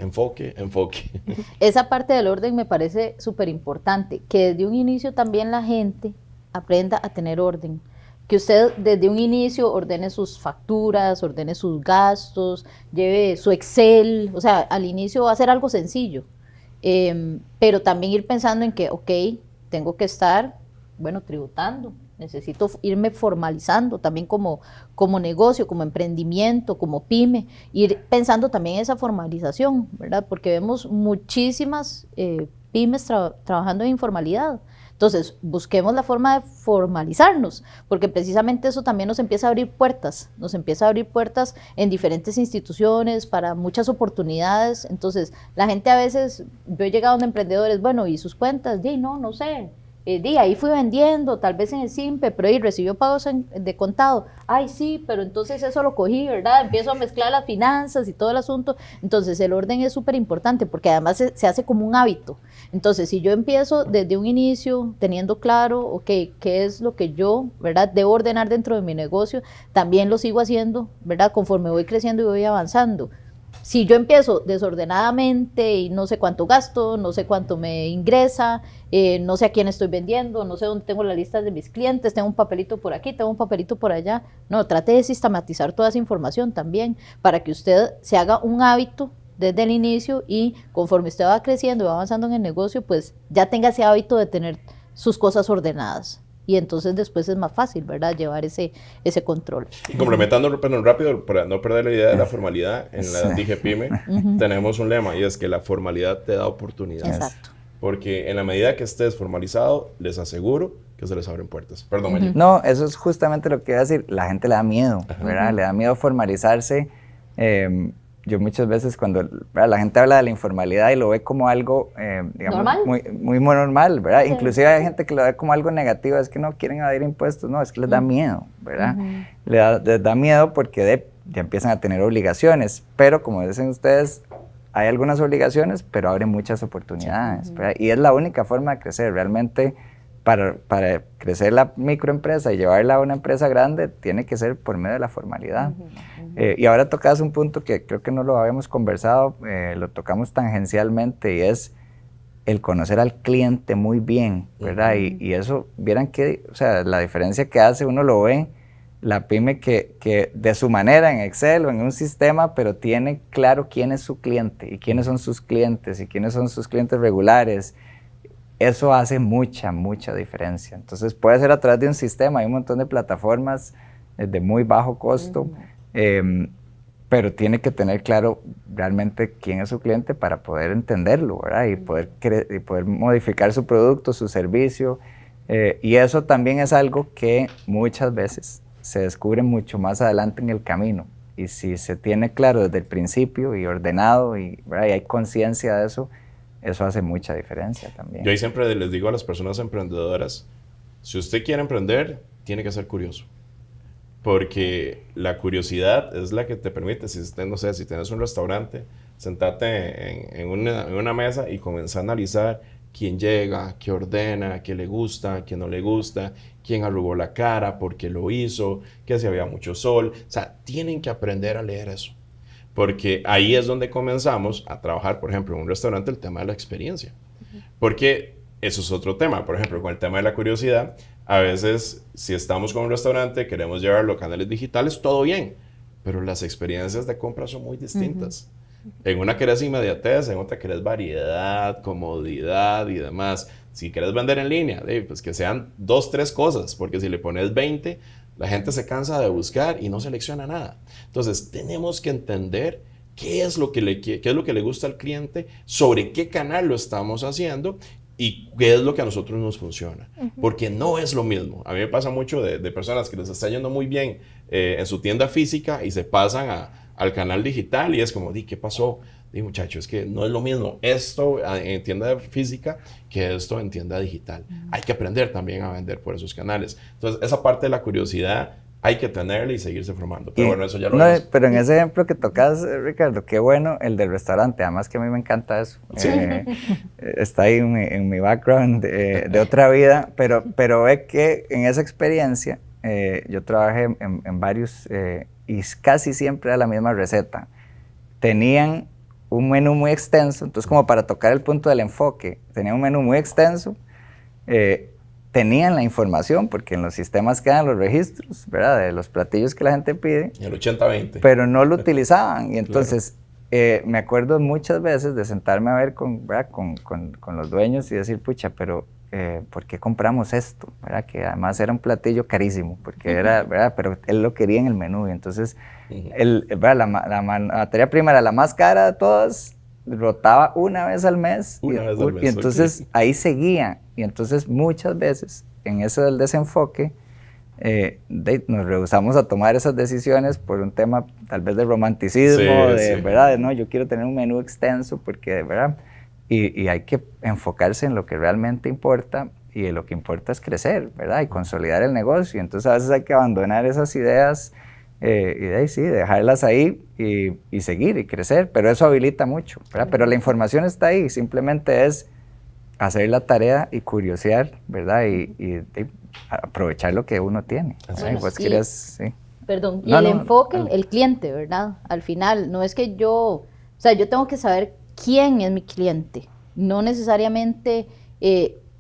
Esa parte del orden me parece súper importante, que desde un inicio también la gente aprenda a tener orden. Que usted desde un inicio ordene sus facturas, ordene sus gastos, lleve su Excel, o sea, al inicio va a ser algo sencillo, pero también ir pensando en que, ok, tengo que estar, bueno, tributando, necesito irme formalizando también como negocio, como emprendimiento, como pyme, ir pensando también en esa formalización, ¿verdad? Porque vemos muchísimas pymes trabajando en informalidad. Entonces, busquemos la forma de formalizarnos, porque precisamente eso también nos empieza a abrir puertas en diferentes instituciones, para muchas oportunidades. Entonces, la gente a veces, yo he llegado a emprendedores, bueno, ¿y sus cuentas? No sé. Ahí fui vendiendo, tal vez en el Simpe, pero ahí recibió pagos de contado. Ay, sí, pero entonces eso lo cogí, ¿verdad? Empiezo a mezclar las finanzas y todo el asunto. Entonces, el orden es súper importante porque además se hace como un hábito. Entonces, si yo empiezo desde un inicio teniendo claro, ok, qué es lo que yo, ¿verdad?, debo ordenar dentro de mi negocio, también lo sigo haciendo, ¿verdad?, conforme voy creciendo y voy avanzando. Si yo empiezo desordenadamente y no sé cuánto gasto, no sé cuánto me ingresa, no sé a quién estoy vendiendo, no sé dónde tengo la lista de mis clientes, tengo un papelito por aquí, tengo un papelito por allá. No, trate de sistematizar toda esa información también para que usted se haga un hábito desde el inicio y conforme usted va creciendo y va avanzando en el negocio, pues ya tenga ese hábito de tener sus cosas ordenadas. Y entonces después es más fácil, ¿verdad?, llevar ese control. Y complementando, pero rápido, para no perder la idea de la formalidad, en la Dije Pyme tenemos un lema, y es que la formalidad te da oportunidades. Exacto. Porque en la medida que estés formalizado, les aseguro que se les abren puertas. Perdón, Mayud. No, eso es justamente lo que iba a decir. La gente le da miedo, ¿verdad? Le da miedo formalizarse. Yo muchas veces cuando la gente habla de la informalidad y lo ve como algo, digamos, ¿Normal? muy normal, ¿verdad? Sí. Inclusive hay gente que lo ve como algo negativo, es que no quieren evadir impuestos, no, es que les da miedo, ¿verdad? Les da miedo porque ya empiezan a tener obligaciones, pero como dicen ustedes, hay algunas obligaciones, pero abren muchas oportunidades, ¿verdad? Y es la única forma de crecer, realmente. Para crecer la microempresa y llevarla a una empresa grande, tiene que ser por medio de la formalidad. Y ahora tocas un punto que creo que no lo habíamos conversado, lo tocamos tangencialmente, y es el conocer al cliente muy bien, ¿verdad? Y eso, vieran que, o sea, la diferencia que hace, uno lo ve, la pyme que de su manera en Excel o en un sistema, pero tiene claro quién es su cliente y quiénes son sus clientes y quiénes son sus clientes regulares. Eso hace mucha diferencia. Entonces puede ser a través de un sistema, hay un montón de plataformas de muy bajo costo, pero tiene que tener claro realmente quién es su cliente para poder entenderlo, ¿verdad? Y poder modificar su producto, su servicio. Y eso también es algo que muchas veces se descubre mucho más adelante en el camino. Y si se tiene claro desde el principio y ordenado, ¿verdad?, y hay conciencia de eso, eso hace mucha diferencia también. Yo ahí siempre les digo a las personas emprendedoras, si usted quiere emprender, tiene que ser curioso. Porque la curiosidad es la que te permite, si usted, no sé, si tienes un restaurante, sentarte en una mesa y comenzar a analizar quién llega, qué ordena, qué le gusta, qué no le gusta, quién arrugó la cara, por qué lo hizo, que si había mucho sol. O sea, tienen que aprender a leer eso. Porque ahí es donde comenzamos a trabajar, por ejemplo, en un restaurante, el tema de la experiencia. Porque eso es otro tema. Por ejemplo, con el tema de la curiosidad, a veces, si estamos con un restaurante, queremos llevarlo a canales digitales, todo bien. Pero las experiencias de compra son muy distintas. En una querés inmediatez, en otra querés variedad, comodidad y demás. Si querés vender en línea, pues que sean 2, 3 cosas. Porque si le pones 20... la gente se cansa de buscar y no selecciona nada. Entonces, tenemos que entender qué es lo que le gusta al cliente, sobre qué canal lo estamos haciendo y qué es lo que a nosotros nos funciona. Porque no es lo mismo. A mí me pasa mucho de personas que les está yendo muy bien en su tienda física y se pasan al canal digital y es como, ¿qué pasó? Muchacho, es que no es lo mismo esto en tienda física que esto en tienda digital. Hay que aprender también a vender por esos canales. Entonces, esa parte de la curiosidad hay que tenerla y seguirse formando. Pero bueno, eso ya lo vemos. Pero en ese ejemplo que tocas, Ricardo, qué bueno el del restaurante. Además que a mí me encanta eso. Sí. Está ahí en mi background de otra vida. Pero ve que en esa experiencia yo trabajé en varios y casi siempre era la misma receta. Tenían un menú muy extenso, entonces como para tocar el punto del enfoque, tenían un menú muy extenso, tenían la información, porque en los sistemas quedan los registros, ¿verdad?, de los platillos que la gente pide. Y el 80-20. Pero no lo utilizaban, y entonces me acuerdo muchas veces de sentarme a ver con los dueños y decir, pucha, pero ¿por qué compramos esto? ¿Verdad? Que además era un platillo carísimo, porque era, ¿verdad?, pero él lo quería en el menú, y entonces la materia prima era la más cara de todas, rotaba una vez al mes, y entonces ahí seguía, y entonces muchas veces en eso del desenfoque nos rehusamos a tomar esas decisiones por un tema tal vez de romanticismo, ¿verdad? No, yo quiero tener un menú extenso porque, ¿verdad? Y hay que enfocarse en lo que realmente importa, y lo que importa es crecer, ¿verdad? Y consolidar el negocio. Entonces a veces hay que abandonar esas ideas y dejarlas ahí y seguir y crecer, pero eso habilita mucho, ¿verdad? Pero la información está ahí, simplemente es hacer la tarea y curiosear, ¿verdad? Y aprovechar lo que uno tiene. Bueno, pues querías, sí. Perdón, y el enfoque, el cliente, ¿verdad? Al final, no es que yo tengo que saber quién es mi cliente, no necesariamente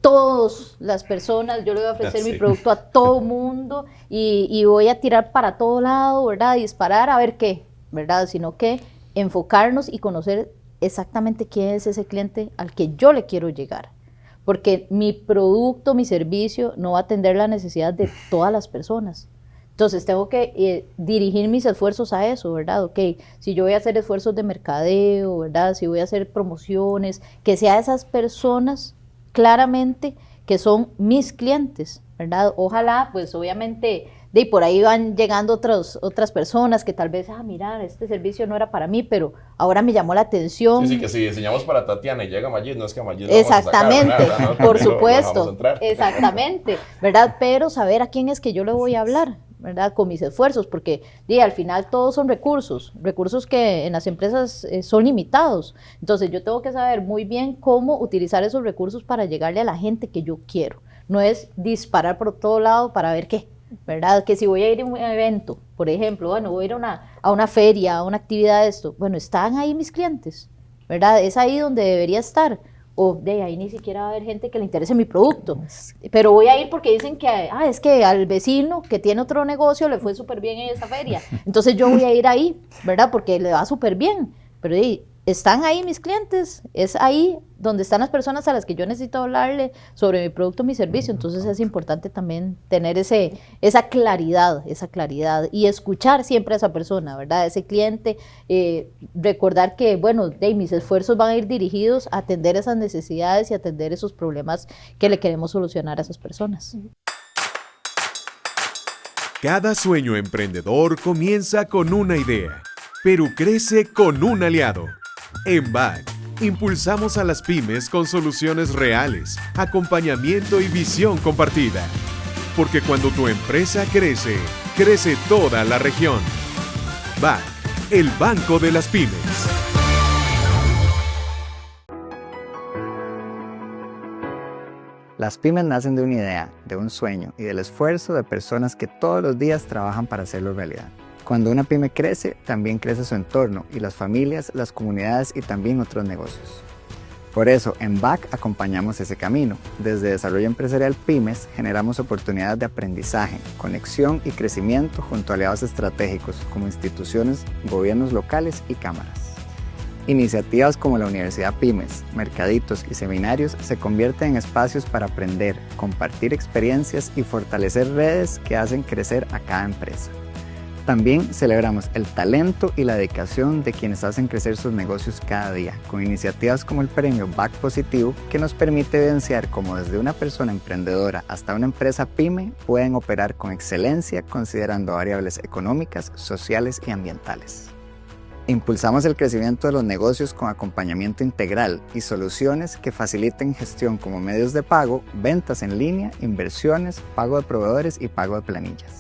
todas las personas, yo le voy a ofrecer mi producto a todo mundo y voy a tirar para todo lado, ¿verdad? Disparar a ver qué, ¿verdad? Sino que enfocarnos y conocer exactamente quién es ese cliente al que yo le quiero llegar. Porque mi producto, mi servicio no va a atender la necesidad de todas las personas. Entonces tengo que dirigir mis esfuerzos a eso, ¿verdad? Ok, si yo voy a hacer esfuerzos de mercadeo, ¿verdad? Si voy a hacer promociones, que sea esas personas claramente que son mis clientes, ¿verdad? Ojalá, pues obviamente, de por ahí van llegando otras personas que tal vez, mira, este servicio no era para mí, pero ahora me llamó la atención. Sí, que si diseñamos para Tatiana y llega Majid, no es que a Majid exactamente, vamos a sacar, ¿verdad? por supuesto, exactamente, ¿verdad? Pero saber a quién es que yo le voy a hablar, ¿verdad? Con mis esfuerzos, porque al final todos son recursos que en las empresas son limitados. Entonces yo tengo que saber muy bien cómo utilizar esos recursos para llegarle a la gente que yo quiero. No es disparar por todo lado para ver qué, ¿verdad? Que si voy a ir a un evento, por ejemplo, bueno, voy a ir a una feria, a una actividad de esto, bueno, ¿están ahí mis clientes? ¿Verdad? Es ahí donde debería estar. O de ahí ni siquiera va a haber gente que le interese mi producto, pero voy a ir porque dicen que es que al vecino que tiene otro negocio le fue súper bien en esa feria, entonces yo voy a ir ahí, ¿verdad? Porque le va súper bien, pero están ahí mis clientes, es ahí donde están las personas a las que yo necesito hablarle sobre mi producto, mi servicio. Entonces es importante también tener esa claridad y escuchar siempre a esa persona, ¿verdad? Ese cliente, recordar que, bueno, mis esfuerzos van a ir dirigidos a atender esas necesidades y atender esos problemas que le queremos solucionar a esas personas. Cada sueño emprendedor comienza con una idea, pero crece con un aliado. En BAC, impulsamos a las pymes con soluciones reales, acompañamiento y visión compartida. Porque cuando tu empresa crece, crece toda la región. BAC, el banco de las pymes. Las pymes nacen de una idea, de un sueño y del esfuerzo de personas que todos los días trabajan para hacerlo realidad. Cuando una pyme crece, también crece su entorno y las familias, las comunidades y también otros negocios. Por eso, en BAC acompañamos ese camino. Desde Desarrollo Empresarial Pymes generamos oportunidades de aprendizaje, conexión y crecimiento junto a aliados estratégicos como instituciones, gobiernos locales y cámaras. Iniciativas como la Universidad Pymes, mercaditos y seminarios se convierten en espacios para aprender, compartir experiencias y fortalecer redes que hacen crecer a cada empresa. También celebramos el talento y la dedicación de quienes hacen crecer sus negocios cada día, con iniciativas como el premio Back Positivo, que nos permite evidenciar cómo desde una persona emprendedora hasta una empresa pyme pueden operar con excelencia considerando variables económicas, sociales y ambientales. Impulsamos el crecimiento de los negocios con acompañamiento integral y soluciones que faciliten gestión como medios de pago, ventas en línea, inversiones, pago de proveedores y pago de planillas.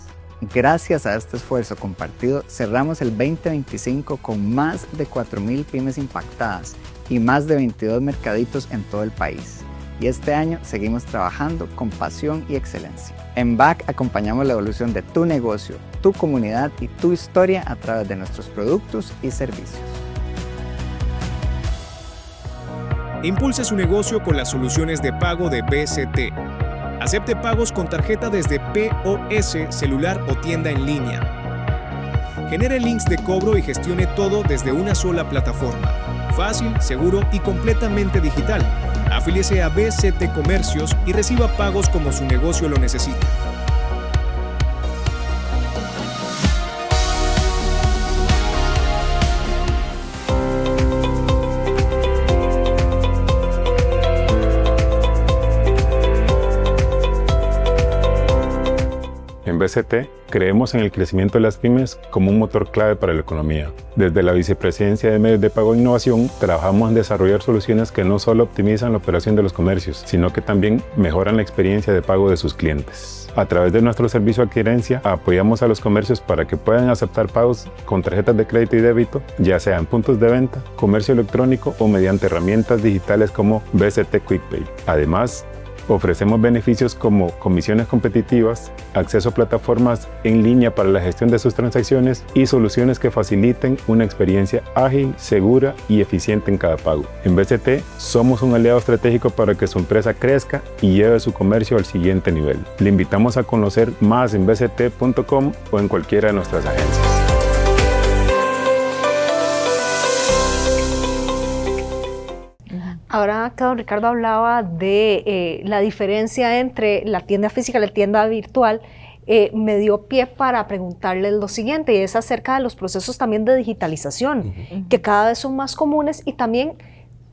Gracias a este esfuerzo compartido, cerramos el 2025 con más de 4.000 pymes impactadas y más de 22 mercaditos en todo el país. Y este año seguimos trabajando con pasión y excelencia. En Back acompañamos la evolución de tu negocio, tu comunidad y tu historia a través de nuestros productos y servicios. Impulse su negocio con las soluciones de pago de BCT. Acepte pagos con tarjeta desde POS, celular o tienda en línea. Genere links de cobro y gestione todo desde una sola plataforma. Fácil, seguro y completamente digital. Afíliese a BCT Comercios y reciba pagos como su negocio lo necesita. En BCT creemos en el crecimiento de las pymes como un motor clave para la economía. Desde la Vicepresidencia de Medios de Pago e Innovación, trabajamos en desarrollar soluciones que no solo optimizan la operación de los comercios, sino que también mejoran la experiencia de pago de sus clientes. A través de nuestro servicio de adquirencia, apoyamos a los comercios para que puedan aceptar pagos con tarjetas de crédito y débito, ya sea en puntos de venta, comercio electrónico o mediante herramientas digitales como BCT QuickPay. Además, ofrecemos beneficios como comisiones competitivas, acceso a plataformas en línea para la gestión de sus transacciones y soluciones que faciliten una experiencia ágil, segura y eficiente en cada pago. En BCT somos un aliado estratégico para que su empresa crezca y lleve su comercio al siguiente nivel. Le invitamos a conocer más en bct.com o en cualquiera de nuestras agencias. Ahora que don Ricardo hablaba de la diferencia entre la tienda física y la tienda virtual, me dio pie para preguntarles lo siguiente, y es acerca de los procesos también de digitalización, que cada vez son más comunes y también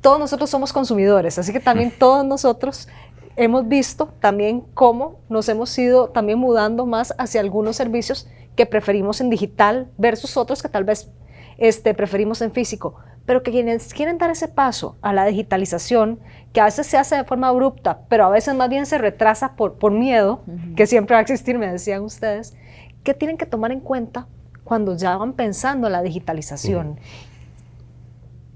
todos nosotros somos consumidores, así que también todos nosotros hemos visto también cómo nos hemos ido también mudando más hacia algunos servicios que preferimos en digital versus otros que tal vez preferimos en físico, pero que quienes quieren dar ese paso a la digitalización, que a veces se hace de forma abrupta, pero a veces más bien se retrasa por miedo, que siempre va a existir, me decían ustedes, ¿qué tienen que tomar en cuenta cuando ya van pensando en la digitalización?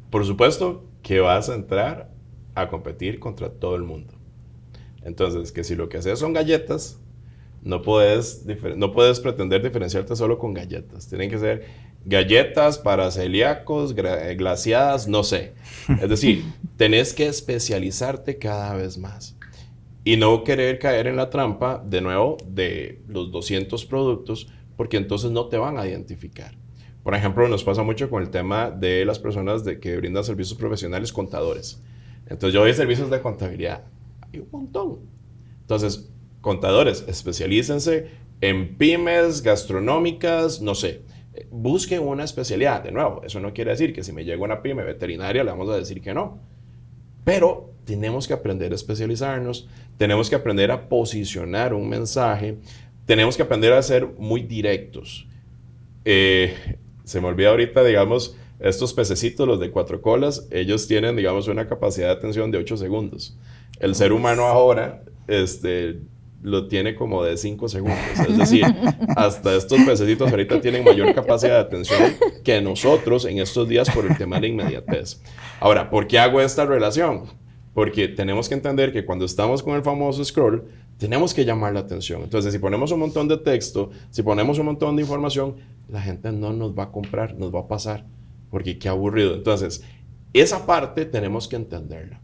Por supuesto que vas a entrar a competir contra todo el mundo. Entonces, que si lo que haces son galletas, no puedes pretender diferenciarte solo con galletas. Tienen que ser galletas para celíacos, glaseadas, no sé. Es decir, tenés que especializarte cada vez más. Y no querer caer en la trampa, de nuevo, de los 200 productos, porque entonces no te van a identificar. Por ejemplo, nos pasa mucho con el tema de las personas que brindan servicios profesionales, contadores. Entonces, yo doy servicios de contabilidad. Hay un montón. Entonces, contadores, especialícense en pymes gastronómicas, no sé. Busquen una especialidad. De nuevo, eso no quiere decir que si me llega una pyme veterinaria le vamos a decir que no. Pero tenemos que aprender a especializarnos, tenemos que aprender a posicionar un mensaje, tenemos que aprender a ser muy directos. Se me olvida ahorita, digamos, estos pececitos, los de 4 colas, ellos tienen, digamos, una capacidad de atención de 8 segundos. El ser humano ahora, lo tiene como de 5 segundos. Es decir, hasta estos pececitos ahorita tienen mayor capacidad de atención que nosotros en estos días por el tema de inmediatez. Ahora, ¿por qué hago esta relación? Porque tenemos que entender que cuando estamos con el famoso scroll, tenemos que llamar la atención. Entonces, si ponemos un montón de texto, si ponemos un montón de información, la gente no nos va a comprar, nos va a pasar, porque qué aburrido. Entonces, esa parte tenemos que entenderla.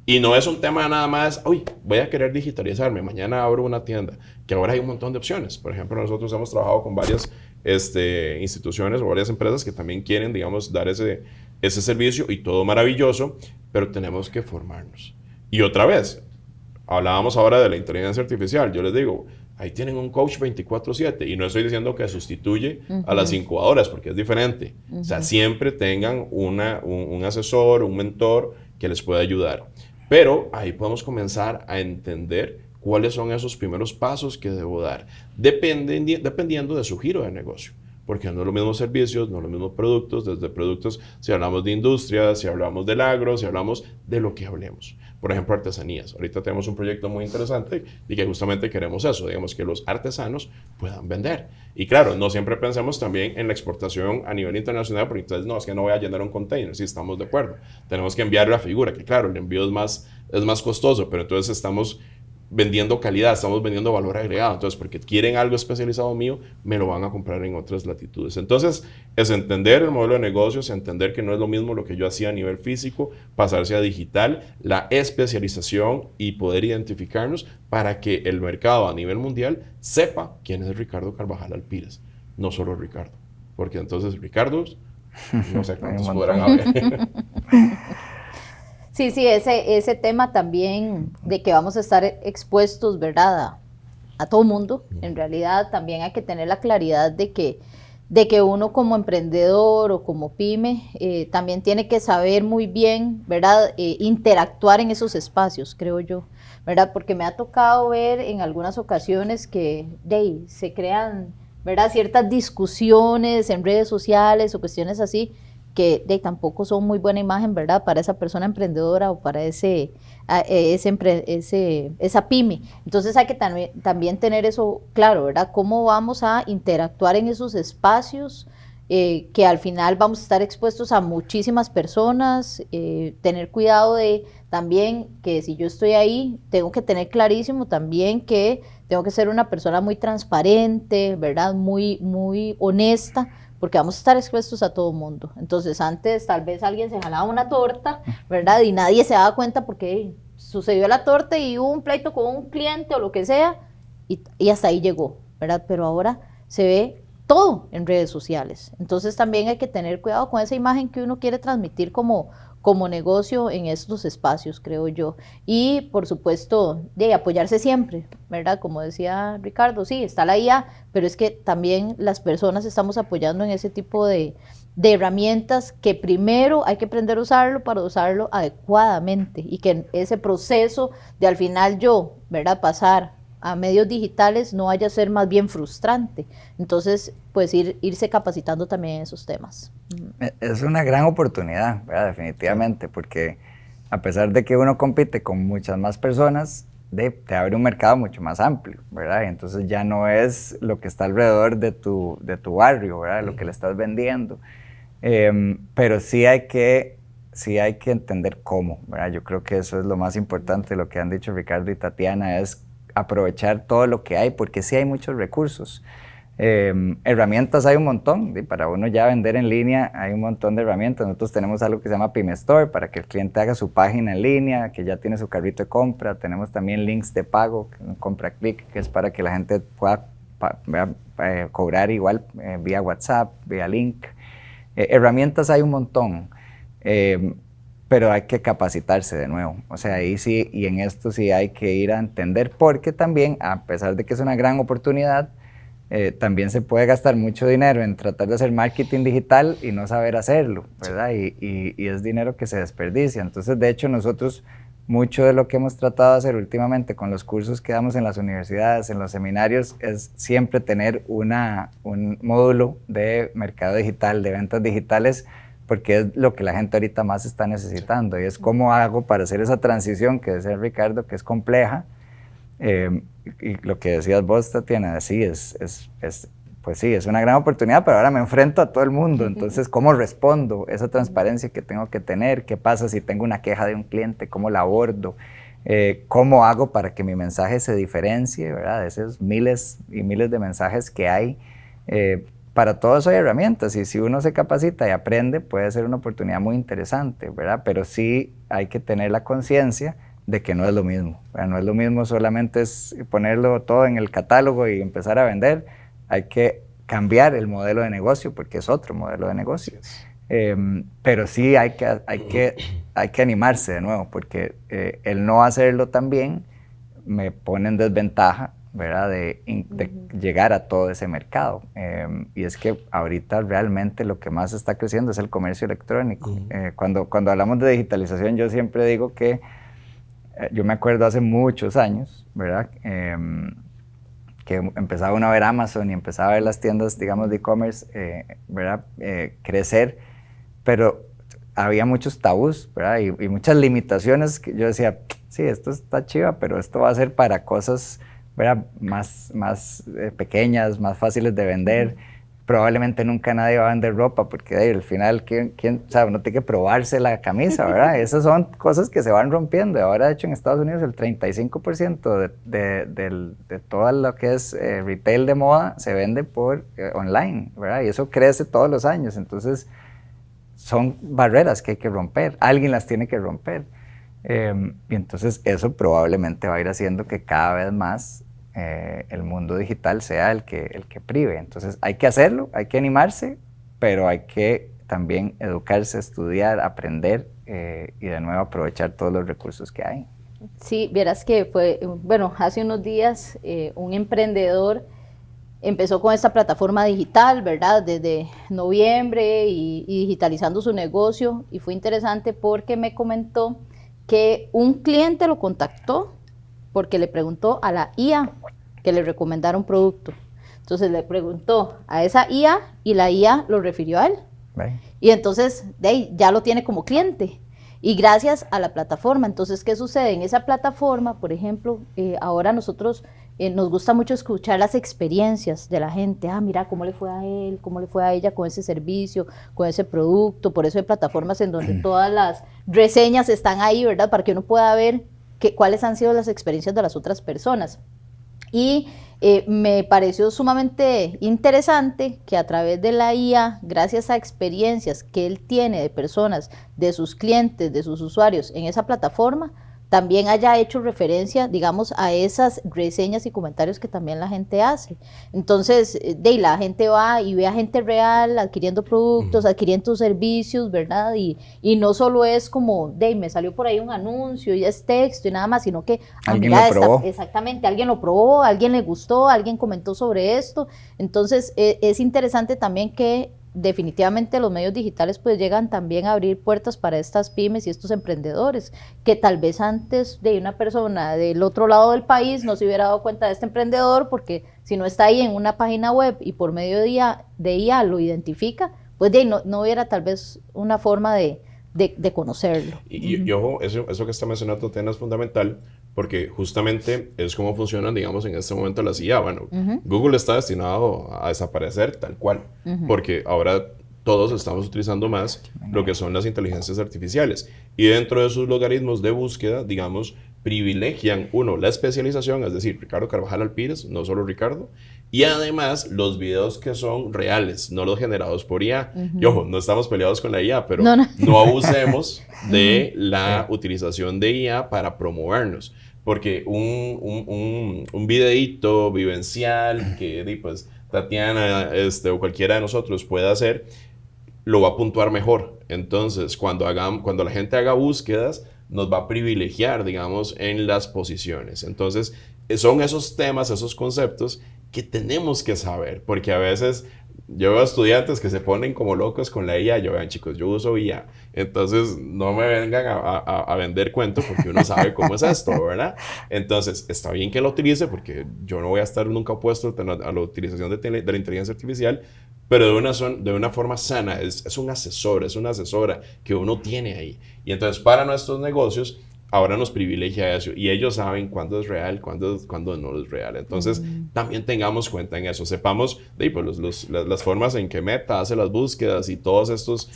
Y no es un tema nada más, uy, voy a querer digitalizarme, mañana abro una tienda, que ahora hay un montón de opciones. Por ejemplo, nosotros hemos trabajado con varias instituciones o varias empresas que también quieren, digamos, dar ese servicio y todo maravilloso, pero tenemos que formarnos. Y otra vez, hablábamos ahora de la inteligencia artificial. Yo les digo, ahí tienen un coach 24/7. Y no estoy diciendo que sustituye a las incubadoras, porque es diferente. O sea, siempre tengan un asesor, un mentor que les pueda ayudar. Pero ahí podemos comenzar a entender cuáles son esos primeros pasos que debo dar, dependiendo de su giro de negocio. Porque no es lo mismo servicios, no es lo mismo productos, desde productos, si hablamos de industria, si hablamos del agro, si hablamos de lo que hablemos. Por ejemplo, artesanías. Ahorita tenemos un proyecto muy interesante y que justamente queremos eso, digamos, que los artesanos puedan vender. Y claro, no siempre pensemos también en la exportación a nivel internacional, porque entonces no, es que no voy a llenar un container, sí, estamos de acuerdo. Tenemos que enviar la figura, que claro, el envío es más costoso, pero entonces estamos vendiendo calidad, estamos vendiendo valor agregado. Entonces, porque quieren algo especializado mío, me lo van a comprar en otras latitudes. Entonces, es entender el modelo de negocios, entender que no es lo mismo lo que yo hacía a nivel físico, pasarse a digital, la especialización y poder identificarnos para que el mercado a nivel mundial sepa quién es Ricardo Carvajal Alpírez, no solo Ricardo. Porque entonces, Ricardo, no sé cuántos podrán haber. Sí, ese tema también de que vamos a estar expuestos, ¿verdad? A todo mundo. En realidad también hay que tener la claridad de que uno como emprendedor o como pyme también tiene que saber muy bien, ¿verdad? Interactuar en esos espacios, creo yo, ¿verdad? Porque me ha tocado ver en algunas ocasiones que se crean, ¿verdad? Ciertas discusiones en redes sociales o cuestiones así, que tampoco son muy buena imagen, ¿verdad? Para esa persona emprendedora o para esa pyme. Entonces hay que también tener eso claro, ¿verdad? Cómo vamos a interactuar en esos espacios, que al final vamos a estar expuestos a muchísimas personas, tener cuidado de también que si yo estoy ahí, tengo que tener clarísimo también que tengo que ser una persona muy transparente, ¿verdad? Muy, muy honesta, porque vamos a estar expuestos a todo el mundo. Entonces, antes tal vez alguien se jalaba una torta, ¿verdad? Y nadie se daba cuenta porque sucedió la torta y hubo un pleito con un cliente o lo que sea, y hasta ahí llegó, ¿verdad? Pero ahora se ve todo en redes sociales. Entonces, también hay que tener cuidado con esa imagen que uno quiere transmitir como negocio en estos espacios, creo yo. Y, por supuesto, de apoyarse siempre, ¿verdad? Como decía Ricardo, sí, está la IA, pero es que también las personas estamos apoyando en ese tipo de herramientas que primero hay que aprender a usarlo para usarlo adecuadamente y que ese proceso de al final yo, ¿verdad? Pasar a medios digitales no vaya a ser más bien frustrante. Entonces, pues irse capacitando también en esos temas. Es una gran oportunidad, ¿verdad? Definitivamente, porque a pesar de que uno compite con muchas más personas, te abre un mercado mucho más amplio, ¿verdad? Y entonces ya no es lo que está alrededor de tu barrio, ¿verdad? Lo que le estás vendiendo. Pero sí hay que entender cómo, ¿verdad? Yo creo que eso es lo más importante, lo que han dicho Ricardo y Tatiana, es aprovechar todo lo que hay, porque sí hay muchos recursos. Herramientas hay un montón, para uno ya vender en línea hay un montón de herramientas. Nosotros tenemos algo que se llama Pyme Store para que el cliente haga su página en línea, que ya tiene su carrito de compra. Tenemos también links de pago, compra click, que es para que la gente pueda cobrar igual vía WhatsApp, vía link. Herramientas hay un montón, pero hay que capacitarse de nuevo. O sea, ahí sí, y en esto sí hay que ir a entender, porque también, a pesar de que es una gran oportunidad, también se puede gastar mucho dinero en tratar de hacer marketing digital y no saber hacerlo, ¿verdad? Y es dinero que se desperdicia. Entonces, de hecho, nosotros, mucho de lo que hemos tratado de hacer últimamente con los cursos que damos en las universidades, en los seminarios, es siempre tener un módulo de mercado digital, de ventas digitales, porque es lo que la gente ahorita más está necesitando, y es cómo hago para hacer esa transición que decía Ricardo, que es compleja. Y lo que decías vos, Tatiana, sí, pues sí, es una gran oportunidad, pero ahora me enfrento a todo el mundo. Entonces, ¿cómo respondo? Esa transparencia que tengo que tener, ¿qué pasa si tengo una queja de un cliente? ¿Cómo la abordo? ¿Cómo hago para que mi mensaje se diferencie, ¿verdad? De esos miles y miles de mensajes que hay. Para todo eso hay herramientas, y si uno se capacita y aprende, puede ser una oportunidad muy interesante, ¿verdad? Pero sí hay que tener la conciencia de que no es lo mismo, ¿verdad? No es lo mismo solamente es ponerlo todo en el catálogo y empezar a vender. Hay que cambiar el modelo de negocio, porque es otro modelo de negocio. Pero sí hay que animarse de nuevo, porque el no hacerlo también me pone en desventaja ¿verdad? De llegar a todo ese mercado. Y es que ahorita realmente lo que más está creciendo es el comercio electrónico. Cuando hablamos de digitalización, yo siempre digo que yo me acuerdo hace muchos años, ¿verdad? Que empezaba uno a ver Amazon y empezaba a ver las tiendas, digamos, de e-commerce, ¿verdad? Crecer, pero había muchos tabús, ¿verdad? Y muchas limitaciones que yo decía, sí, esto está chiva, pero esto va a ser para cosas, ¿verdad? Más pequeñas, más fáciles de vender. Probablemente nunca nadie va a vender ropa, porque al final, ¿quién sabe? Uno tiene que probarse la camisa, ¿verdad? Esas son cosas que se van rompiendo. Ahora, de hecho, en Estados Unidos el 35% de todo lo que es retail de moda se vende por online, ¿verdad? Y eso crece todos los años. Entonces, son barreras que hay que romper. Alguien las tiene que romper. Y entonces eso probablemente va a ir haciendo que cada vez más el mundo digital sea el que prive. Entonces hay que hacerlo, hay que animarse, pero hay que también educarse, estudiar, aprender y de nuevo aprovechar todos los recursos que hay. Sí, vieras que fue, bueno, hace unos días un emprendedor empezó con esta plataforma digital, ¿verdad? Desde noviembre y digitalizando su negocio, y fue interesante porque me comentó que un cliente lo contactó porque le preguntó a la IA que le recomendara un producto. Entonces le preguntó a esa IA y la IA lo refirió a él. Right. Y entonces de ahí ya lo tiene como cliente. Y gracias a la plataforma. Entonces, ¿qué sucede? En esa plataforma, por ejemplo, ahora nosotros nos gusta mucho escuchar las experiencias de la gente. Ah, mira, cómo le fue a él, cómo le fue a ella con ese servicio, con ese producto. Por eso hay plataformas en donde todas las reseñas están ahí, ¿verdad? Para que uno pueda ver cuáles han sido las experiencias de las otras personas. Y me pareció sumamente interesante que a través de la IA, gracias a experiencias que él tiene de personas, de sus clientes, de sus usuarios en esa plataforma, también haya hecho referencia, digamos, a esas reseñas y comentarios que también la gente hace. Entonces, la gente va y ve a gente real adquiriendo productos, adquiriendo servicios, ¿verdad? Y no solo es como, me salió por ahí un anuncio y es texto y nada más, sino que alguien lo probó. Exactamente, alguien lo probó, alguien le gustó, alguien comentó sobre esto. Entonces, es interesante también que definitivamente los medios digitales pues llegan también a abrir puertas para estas pymes y estos emprendedores, que tal vez antes de una persona del otro lado del país no se hubiera dado cuenta de este emprendedor, porque si no está ahí en una página web y por medio de IA lo identifica, pues no hubiera tal vez una forma de conocerlo. Y ojo, eso que está mencionando, Tena, es fundamental, porque justamente es como funcionan, digamos, en este momento las IA. Bueno, Google está destinado a desaparecer tal cual, porque ahora todos estamos utilizando más lo que son las inteligencias artificiales. Y dentro de sus logaritmos de búsqueda, digamos, privilegian, uno, la especialización, es decir, Ricardo Carvajal Alpírez, no solo Ricardo, y además los videos que son reales, no los generados por IA. Y ojo, no estamos peleados con la IA, pero no abusemos de la utilización de IA para promovernos. Porque un videíto vivencial que pues Tatiana o cualquiera de nosotros pueda hacer, lo va a puntuar mejor. Entonces, cuando la gente haga búsquedas, nos va a privilegiar, digamos, en las posiciones. Entonces, son esos temas, esos conceptos que tenemos que saber, porque a veces yo veo estudiantes que se ponen como locos con la IA. Vean, chicos, yo uso IA, entonces no me vengan a vender cuentos, porque uno sabe cómo es esto, ¿verdad? Entonces, está bien que lo utilice, porque yo no voy a estar nunca opuesto a la utilización de la inteligencia artificial, pero de una forma sana. Es un asesor, es una asesora que uno tiene ahí. Y entonces, para nuestros negocios, ahora nos privilegia eso, y ellos saben cuándo es real, cuándo no es real. Entonces, también tengamos cuenta en eso. Sepamos pues, las formas en que Meta hace las búsquedas y todas estas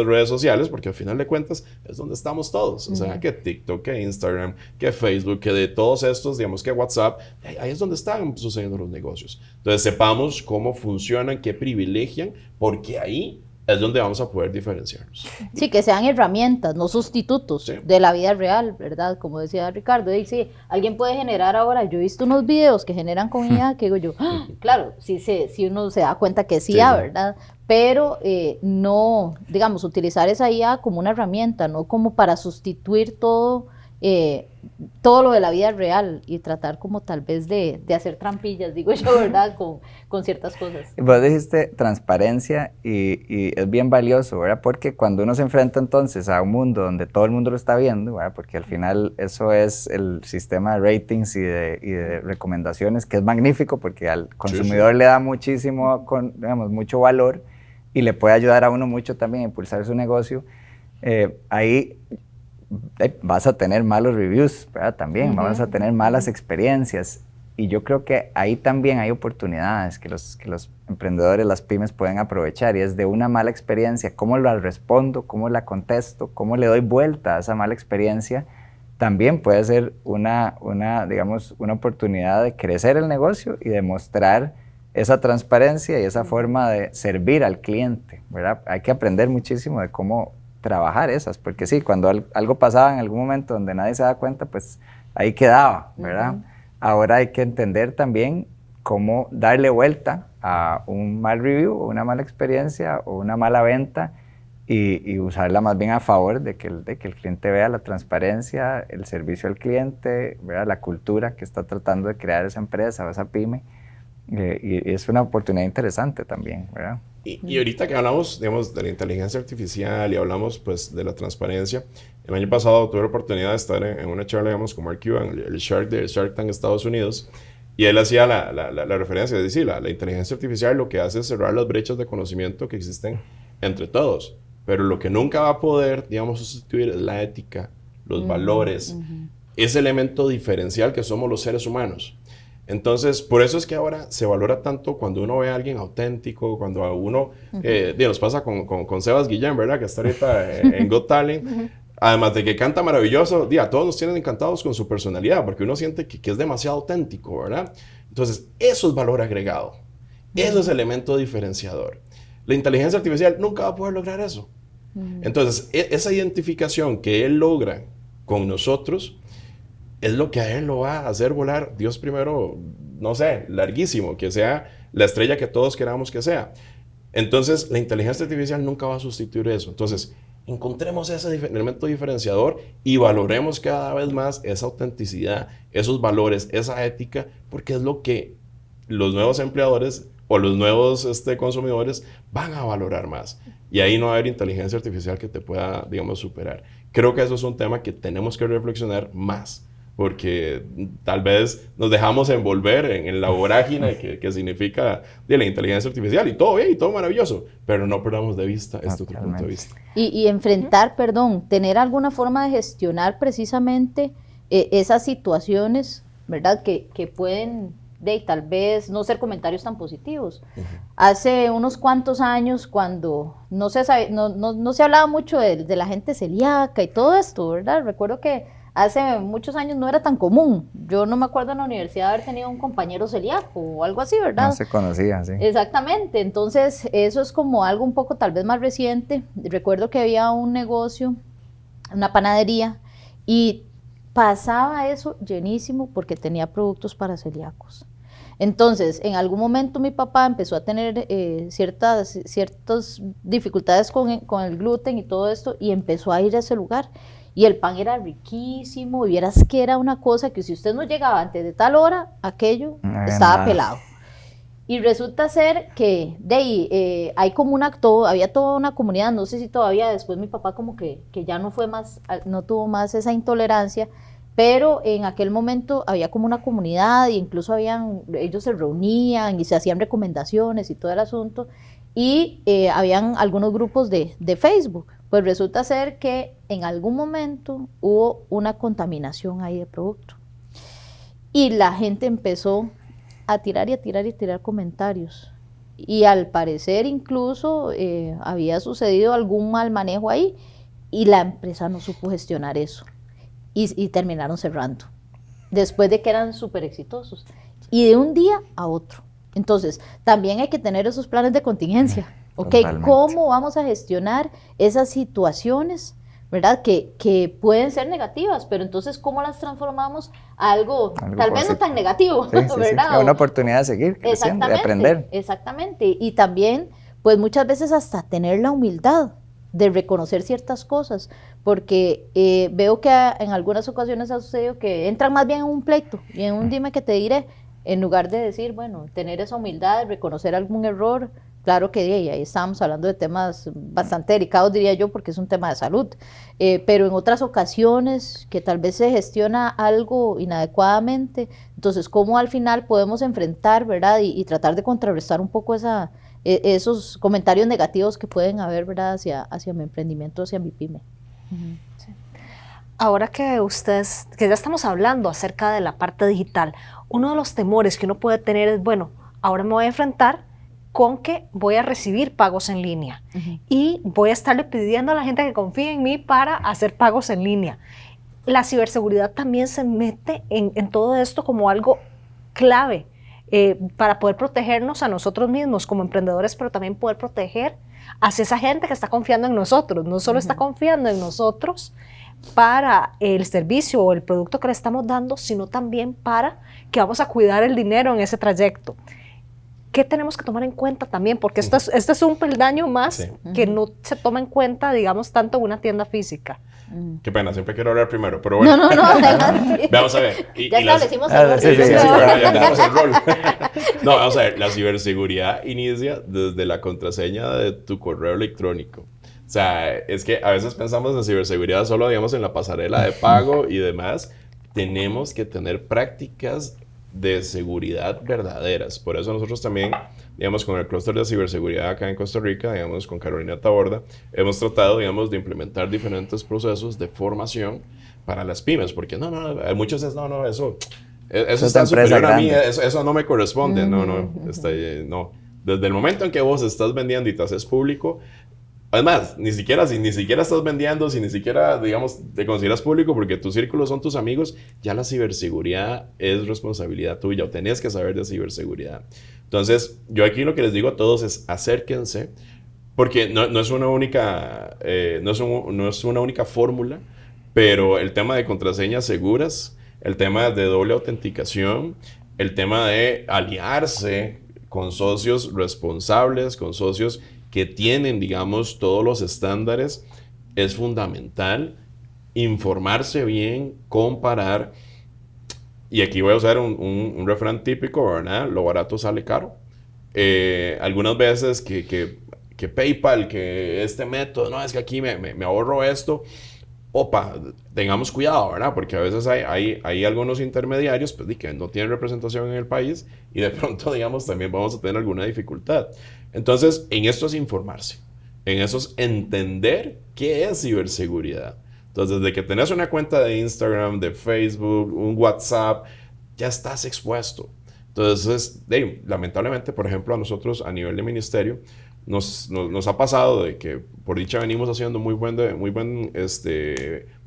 redes sociales, porque al final de cuentas es donde estamos todos. O sea, que TikTok, que Instagram, que Facebook, que de todos estos, digamos que WhatsApp, ahí es donde están sucediendo los negocios. Entonces, sepamos cómo funcionan, qué privilegian, porque ahí es donde vamos a poder diferenciarnos. Sí, que sean herramientas, no sustitutos de la vida real, ¿verdad? Como decía Ricardo, sí, alguien puede generar ahora, yo he visto unos videos que generan con IA, que digo yo, claro, si uno se da cuenta que es IA, ¿verdad? Pero no, digamos, utilizar esa IA como una herramienta, no como para sustituir todo todo lo de la vida real y tratar como tal vez de hacer trampillas, digo yo, ¿verdad? Con ciertas cosas. Vos dijiste transparencia y es bien valioso, ¿verdad? Porque cuando uno se enfrenta entonces a un mundo donde todo el mundo lo está viendo, ¿verdad? Porque al final eso es el sistema de ratings y de recomendaciones, que es magnífico porque al consumidor le da muchísimo, digamos, mucho valor y le puede ayudar a uno mucho también a impulsar su negocio. Ahí vas a tener malos reviews, ¿verdad? También vas a tener malas experiencias y yo creo que ahí también hay oportunidades que los emprendedores, las pymes pueden aprovechar y es de una mala experiencia, cómo la respondo, cómo la contesto, cómo le doy vuelta a esa mala experiencia, también puede ser digamos, una oportunidad de crecer el negocio y de mostrar esa transparencia y esa forma de servir al cliente, ¿verdad? Hay que aprender muchísimo de cómo trabajar esas, porque sí, cuando algo pasaba en algún momento donde nadie se da cuenta, pues ahí quedaba, ¿verdad? Ahora hay que entender también cómo darle vuelta a un mal review, o una mala experiencia, o una mala venta, y usarla más bien a favor de que el cliente vea la transparencia, el servicio al cliente, ¿verdad? La cultura que está tratando de crear esa empresa o esa pyme, y es una oportunidad interesante también, ¿verdad? Y ahorita que hablamos, digamos, de la inteligencia artificial y hablamos, pues, de la transparencia, el año pasado tuve la oportunidad de estar en una charla, digamos, con Mark Cuban, el Shark de Shark Tank Estados Unidos, y él hacía la referencia, es decir, la inteligencia artificial lo que hace es cerrar las brechas de conocimiento que existen entre todos, pero lo que nunca va a poder, digamos, sustituir es la ética, los valores, ese elemento diferencial que somos los seres humanos. Entonces, por eso es que ahora se valora tanto cuando uno ve a alguien auténtico, cuando a uno, nos pasa con Sebas Guillén, ¿verdad? Que está ahorita en Got Talent. Además de que canta maravilloso, a todos nos tienen encantados con su personalidad, porque uno siente que es demasiado auténtico, ¿verdad? Entonces, eso es valor agregado. Eso es elemento diferenciador. La inteligencia artificial nunca va a poder lograr eso. Entonces, esa identificación que él logra con nosotros es lo que a él lo va a hacer volar, Dios primero, no sé, larguísimo, que sea la estrella que todos queramos que sea. Entonces, la inteligencia artificial nunca va a sustituir eso. Entonces, encontremos ese elemento diferenciador y valoremos cada vez más esa autenticidad, esos valores, esa ética, porque es lo que los nuevos empleadores o los nuevos consumidores van a valorar más. Y ahí no va a haber inteligencia artificial que te pueda, digamos, superar. Creo que eso es un tema que tenemos que reflexionar más, porque tal vez nos dejamos envolver en la vorágine que significa la inteligencia artificial y todo bien y todo maravilloso, pero no perdamos de vista este otro punto de vista. Y enfrentar, tener alguna forma de gestionar precisamente esas situaciones, ¿verdad? Que pueden tal vez no ser comentarios tan positivos. Hace unos cuantos años, cuando no se hablaba mucho de la gente celíaca y todo esto, ¿verdad? Recuerdo que hace muchos años no era tan común. Yo no me acuerdo en la universidad haber tenido un compañero celíaco o algo así, ¿verdad? No se conocía, sí. Exactamente. Entonces, eso es como algo un poco tal vez más reciente. Recuerdo que había un negocio, una panadería, y pasaba eso llenísimo porque tenía productos para celíacos. Entonces, en algún momento mi papá empezó a tener ciertas dificultades con el gluten y todo esto, y empezó a ir a ese lugar. Y el pan era riquísimo, y vieras que era una cosa que si usted no llegaba antes de tal hora, aquello estaba pelado. Y resulta ser que hay como había toda una comunidad, no sé si todavía, después mi papá como que ya no tuvo más esa intolerancia, pero en aquel momento había como una comunidad, y incluso ellos se reunían y se hacían recomendaciones y todo el asunto, y habían algunos grupos de Facebook. Pues resulta ser que en algún momento hubo una contaminación ahí de producto. Y la gente empezó a tirar comentarios. Y al parecer incluso había sucedido algún mal manejo ahí, y la empresa no supo gestionar eso. Y terminaron cerrando, después de que eran súper exitosos. Y de un día a otro. Entonces, también hay que tener esos planes de contingencia. ¿Cómo vamos a gestionar esas situaciones, ¿verdad? Que pueden ser negativas, pero entonces, ¿cómo las transformamos a algo tal vez no tan negativo, ¿verdad? Sí. Una oportunidad de seguir creciendo, de aprender. Exactamente. Y también, pues muchas veces hasta tener la humildad de reconocer ciertas cosas, porque veo que en algunas ocasiones ha sucedido que entran más bien en un pleito y en un dime que te diré, en lugar de decir, bueno, tener esa humildad, reconocer algún error. Claro que ahí estamos hablando de temas bastante delicados, diría yo, porque es un tema de salud, pero en otras ocasiones que tal vez se gestiona algo inadecuadamente, entonces cómo al final podemos enfrentar, ¿verdad? Y tratar de contrarrestar un poco esos comentarios negativos que pueden haber, ¿verdad? Hacia mi emprendimiento, hacia mi pyme. Sí. Ahora que ya estamos hablando acerca de la parte digital, uno de los temores que uno puede tener es, bueno, ahora me voy a enfrentar con que voy a recibir pagos en línea y voy a estarle pidiendo a la gente que confíe en mí para hacer pagos en línea. La ciberseguridad también se mete en todo esto como algo clave para poder protegernos a nosotros mismos como emprendedores, pero también poder proteger hacia esa gente que está confiando en nosotros. No solo está confiando en nosotros para el servicio o el producto que le estamos dando, sino también para que vamos a cuidar el dinero en ese trayecto. ¿Qué tenemos que tomar en cuenta también? Porque este es un peldaño más que no se toma en cuenta, digamos, tanto en una tienda física. Qué pena, siempre quiero hablar primero, pero bueno. No, adelante. Vamos a ver. Ya establecimos el rol. Sí, ya tenemos el rol. No, vamos a ver, la ciberseguridad inicia desde la contraseña de tu correo electrónico. O sea, es que a veces pensamos en ciberseguridad solo, digamos, en la pasarela de pago y demás. Tenemos que tener prácticas de seguridad verdaderas. Por eso nosotros también, digamos, con el clúster de ciberseguridad acá en Costa Rica, digamos, con Carolina Taborda, hemos tratado, digamos, de implementar diferentes procesos de formación para las pymes, porque muchos dicen, eso está superior a mí, eso no me corresponde, no. Desde el momento en que vos estás vendiendo y te haces público, además, ni siquiera estás vendiendo, si ni siquiera, digamos, te consideras público porque tus círculos son tus amigos, ya la ciberseguridad es responsabilidad tuya, o tenés que saber de ciberseguridad. Entonces, yo aquí lo que les digo a todos es acérquense, porque no es una única fórmula, pero el tema de contraseñas seguras, el tema de doble autenticación, el tema de aliarse con socios responsables, con socios que tienen, digamos, todos los estándares, es fundamental. Informarse bien, comparar. Y aquí voy a usar un refrán típico, ¿verdad? Lo barato sale caro. Algunas veces que PayPal, que este método, no, es que aquí me ahorro esto. Opa, tengamos cuidado, ¿verdad? Porque a veces hay algunos intermediarios pues, que no tienen representación en el país y de pronto, digamos, también vamos a tener alguna dificultad. Entonces, en esto es informarse, en eso es entender qué es ciberseguridad. Entonces, desde que tenés una cuenta de Instagram, de Facebook, un WhatsApp, ya estás expuesto. Entonces, lamentablemente, por ejemplo, a nosotros a nivel de ministerio, nos ha pasado de que, por dicha, venimos haciendo muy buen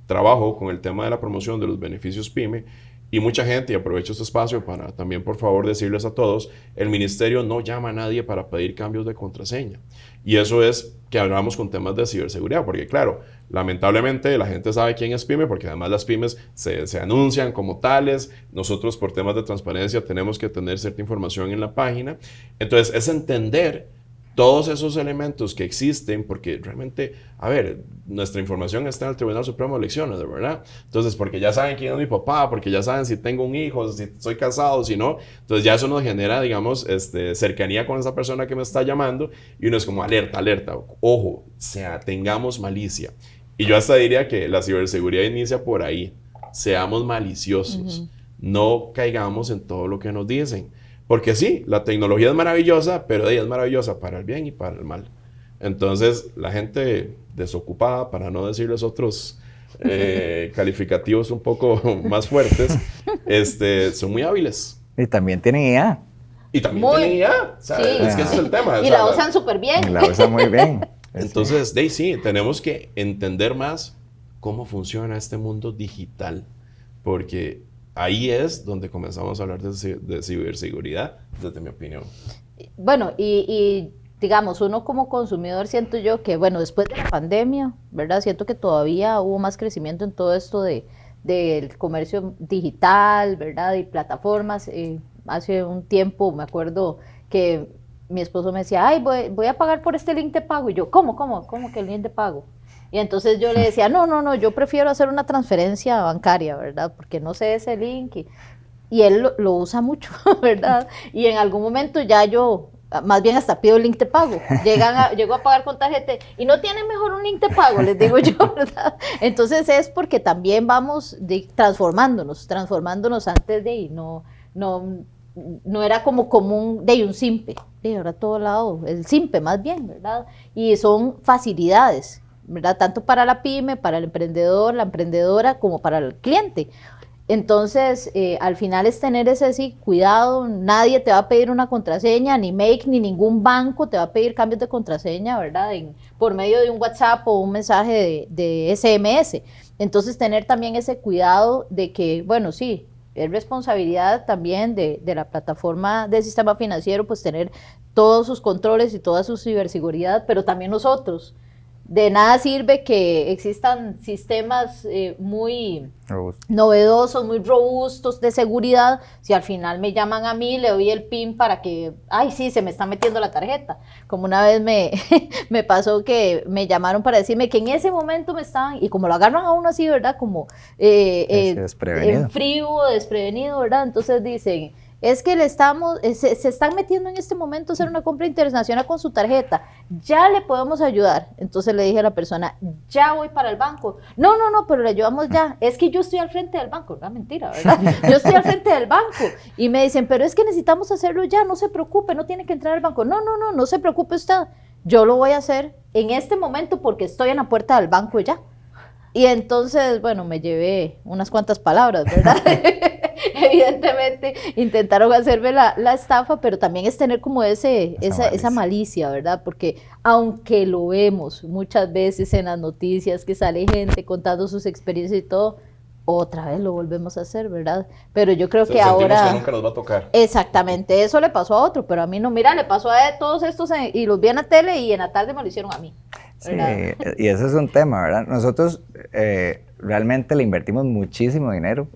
trabajo con el tema de la promoción de los beneficios PYME. Y mucha gente, y aprovecho este espacio para también, por favor, decirles a todos, el ministerio no llama a nadie para pedir cambios de contraseña. Y eso es que hablamos con temas de ciberseguridad, porque claro, lamentablemente la gente sabe quién es PYME, porque además las pymes se anuncian como tales. Nosotros, por temas de transparencia, tenemos que tener cierta información en la página. Entonces, es entender todos esos elementos que existen, porque realmente, a ver, nuestra información está en el Tribunal Supremo de Elecciones, ¿de verdad? Entonces, porque ya saben quién es mi papá, porque ya saben si tengo un hijo, si estoy casado, si no. Entonces, ya eso nos genera, digamos, cercanía con esa persona que me está llamando y uno es como alerta, ojo, tengamos malicia. Y yo hasta diría que la ciberseguridad inicia por ahí. Seamos maliciosos. No caigamos en todo lo que nos dicen. Porque sí, la tecnología es maravillosa, pero ella es maravillosa para el bien y para el mal. Entonces, la gente desocupada, para no decirles otros calificativos un poco más fuertes, son muy hábiles. Y también tienen IA. Y también tienen IA. ¿Sabes? Sí. Es que ese es el tema. Y la usan súper bien. Y la usan muy bien. Entonces, sí, tenemos que entender más cómo funciona este mundo digital. Porque ahí es donde comenzamos a hablar de ciberseguridad, desde mi opinión. Bueno, y digamos, uno como consumidor siento yo que, bueno, después de la pandemia, ¿verdad? Siento que todavía hubo más crecimiento en todo esto del comercio digital, ¿verdad? Y plataformas. Hace un tiempo me acuerdo que mi esposo me decía, ay, voy a pagar por este link de pago. Y yo, ¿cómo que el link de pago? Y entonces yo le decía, no, yo prefiero hacer una transferencia bancaria, ¿verdad? Porque no sé ese link. Y él lo usa mucho, ¿verdad? Y en algún momento ya yo, más bien hasta pido el link de pago. Llego a pagar con tarjeta y no tiene mejor un link de pago, les digo yo, ¿verdad? Entonces es porque también vamos transformándonos antes de ir. No era como común de un simpe, de ahora todo lado, el simpe más bien, ¿verdad? Y son facilidades, ¿verdad? Tanto para la pyme, para el emprendedor, la emprendedora, como para el cliente. Entonces, al final es tener ese sí, cuidado, nadie te va a pedir una contraseña, ni Make, ni ningún banco te va a pedir cambios de contraseña, ¿verdad? Por medio de un WhatsApp o un mensaje de SMS. Entonces, tener también ese cuidado de que, bueno, sí, es responsabilidad también de la plataforma del sistema financiero, pues tener todos sus controles y toda su ciberseguridad, pero también nosotros. De nada sirve que existan sistemas muy novedosos, muy robustos de seguridad, si al final me llaman a mí, le doy el PIN para que, ay, sí, se me está metiendo la tarjeta. Como una vez me pasó que me llamaron para decirme que en ese momento me estaban, y como lo agarran a uno así, ¿verdad? Como en frío, desprevenido, ¿verdad? Entonces dicen, es que se están metiendo en este momento a hacer una compra internacional con su tarjeta, ya le podemos ayudar. Entonces le dije a la persona, ya voy para el banco. No, pero le ayudamos ya. Es que yo estoy al frente del banco. No, mentira, ¿verdad? Yo estoy al frente del banco. Y me dicen, pero es que necesitamos hacerlo ya, no se preocupe, no tiene que entrar al banco. No se preocupe usted. Yo lo voy a hacer en este momento porque estoy en la puerta del banco ya. Y entonces, bueno, me llevé unas cuantas palabras, ¿verdad? Evidentemente intentaron hacerme la estafa, pero también es tener como esa malicia, ¿verdad? Porque aunque lo vemos muchas veces en las noticias que sale gente contando sus experiencias y todo, otra vez lo volvemos a hacer, ¿verdad? Pero yo creo que ahora... que nunca nos va a tocar. Exactamente, eso le pasó a otro, pero a mí no. Mira, le pasó a todos estos y los vi en la tele y en la tarde me lo hicieron a mí. ¿Verdad? Sí, y ese es un tema, ¿verdad? Nosotros realmente le invertimos muchísimo dinero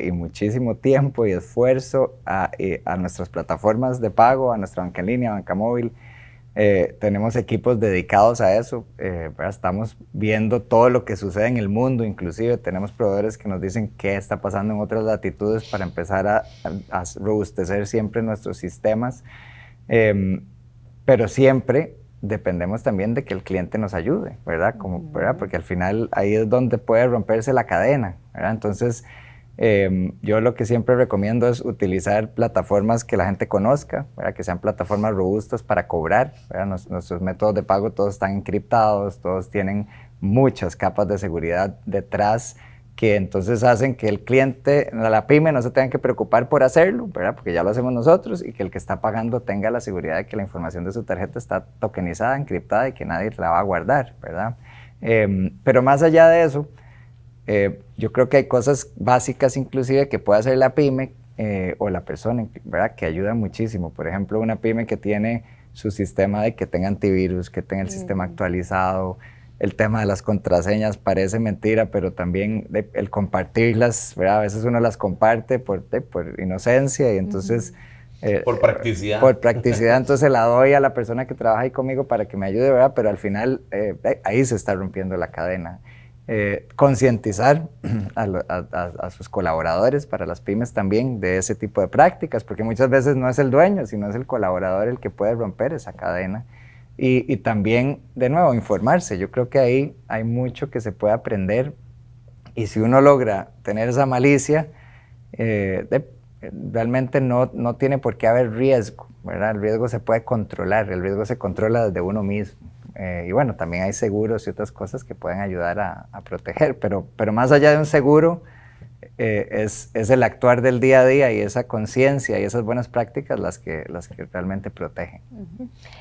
y muchísimo tiempo y esfuerzo a nuestras plataformas de pago, a nuestra banca en línea, banca móvil. Tenemos equipos dedicados a eso, estamos viendo todo lo que sucede en el mundo, inclusive tenemos proveedores que nos dicen qué está pasando en otras latitudes para empezar a robustecer siempre nuestros sistemas, pero siempre dependemos también de que el cliente nos ayude, ¿verdad? ¿Verdad? Porque al final ahí es donde puede romperse la cadena, ¿verdad? Entonces, yo lo que siempre recomiendo es utilizar plataformas que la gente conozca, ¿verdad? Que sean plataformas robustas para cobrar, ¿verdad? Nuestros métodos de pago todos están encriptados, todos tienen muchas capas de seguridad detrás que entonces hacen que el cliente, la pyme, no se tenga que preocupar por hacerlo, ¿verdad? Porque ya lo hacemos nosotros, y que el que está pagando tenga la seguridad de que la información de su tarjeta está tokenizada, encriptada y que nadie la va a guardar, ¿verdad? Pero más allá de eso, yo creo que hay cosas básicas inclusive que puede hacer la pyme o la persona, ¿verdad? Que ayudan muchísimo. Por ejemplo, una pyme que tiene su sistema de que tenga antivirus, que tenga el sistema actualizado. El tema de las contraseñas parece mentira, pero también el compartirlas, ¿verdad? A veces uno las comparte por inocencia y entonces... por practicidad. Por practicidad, entonces la doy a la persona que trabaja ahí conmigo para que me ayude, ¿verdad? Pero al final ahí se está rompiendo la cadena. Concientizar a sus colaboradores, para las pymes también, de ese tipo de prácticas, porque muchas veces no es el dueño, sino es el colaborador el que puede romper esa cadena. Y también, de nuevo, informarse. Yo creo que ahí hay mucho que se puede aprender, y si uno logra tener esa malicia, realmente no tiene por qué haber riesgo, ¿verdad? El riesgo se puede controlar, el riesgo se controla desde uno mismo. Y bueno, también hay seguros y otras cosas que pueden ayudar a proteger, pero más allá de un seguro, es el actuar del día a día y esa conciencia y esas buenas prácticas las que realmente protegen.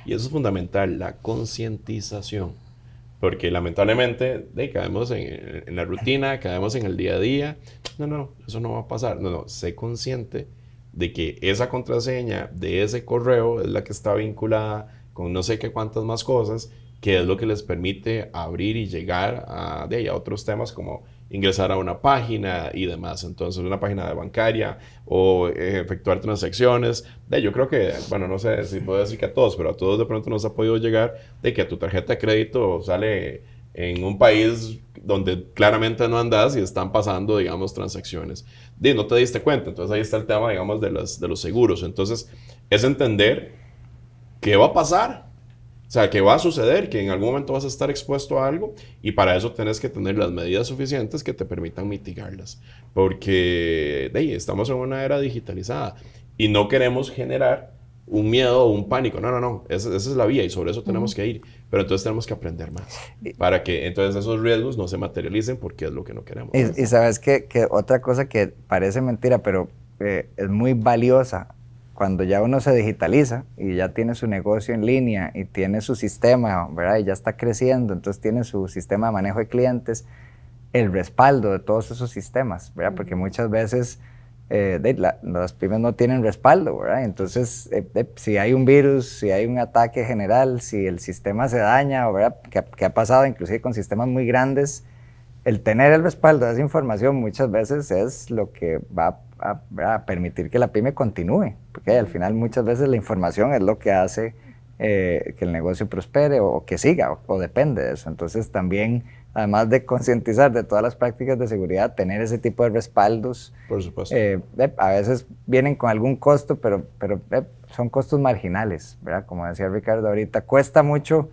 Y eso es fundamental, la concientización, porque lamentablemente caemos en la rutina, caemos en el día a día. No, eso no va a pasar. No, sé consciente de que esa contraseña de ese correo es la que está vinculada con no sé qué cuántas más cosas, que es lo que les permite abrir y llegar a otros temas como ingresar a una página y demás. Entonces, una página de bancaria o efectuar transacciones. Yo creo que, bueno, no sé si puedo decir que a todos, pero a todos de pronto nos ha podido llegar de que tu tarjeta de crédito sale en un país donde claramente no andas y están pasando, digamos, transacciones. No te diste cuenta. Entonces, ahí está el tema, digamos, de los seguros. Entonces, es entender qué va a pasar. O sea, que va a suceder, que en algún momento vas a estar expuesto a algo y para eso tienes que tener las medidas suficientes que te permitan mitigarlas. Porque estamos en una era digitalizada y no queremos generar un miedo o un pánico. No. Esa es la vía y sobre eso tenemos que ir. Pero entonces tenemos que aprender más para que entonces esos riesgos no se materialicen porque es lo que no queremos. Y sabes que otra cosa que parece mentira, pero es muy valiosa. Cuando ya uno se digitaliza y ya tiene su negocio en línea y tiene su sistema, ¿verdad? Y ya está creciendo, entonces tiene su sistema de manejo de clientes, el respaldo de todos esos sistemas, ¿verdad? Porque muchas veces las pymes no tienen respaldo, ¿verdad? Entonces, si hay un virus, si hay un ataque general, si el sistema se daña, ¿verdad? Que ha pasado inclusive con sistemas muy grandes, el tener el respaldo de esa información muchas veces es lo que va a permitir que la pyme continúe, porque al final muchas veces la información es lo que hace que el negocio prospere o que siga, o depende de eso. Entonces también, además de concientizar de todas las prácticas de seguridad, tener ese tipo de respaldos, por supuesto. A veces vienen con algún costo, pero son costos marginales, ¿verdad? Como decía Ricardo ahorita, cuesta mucho.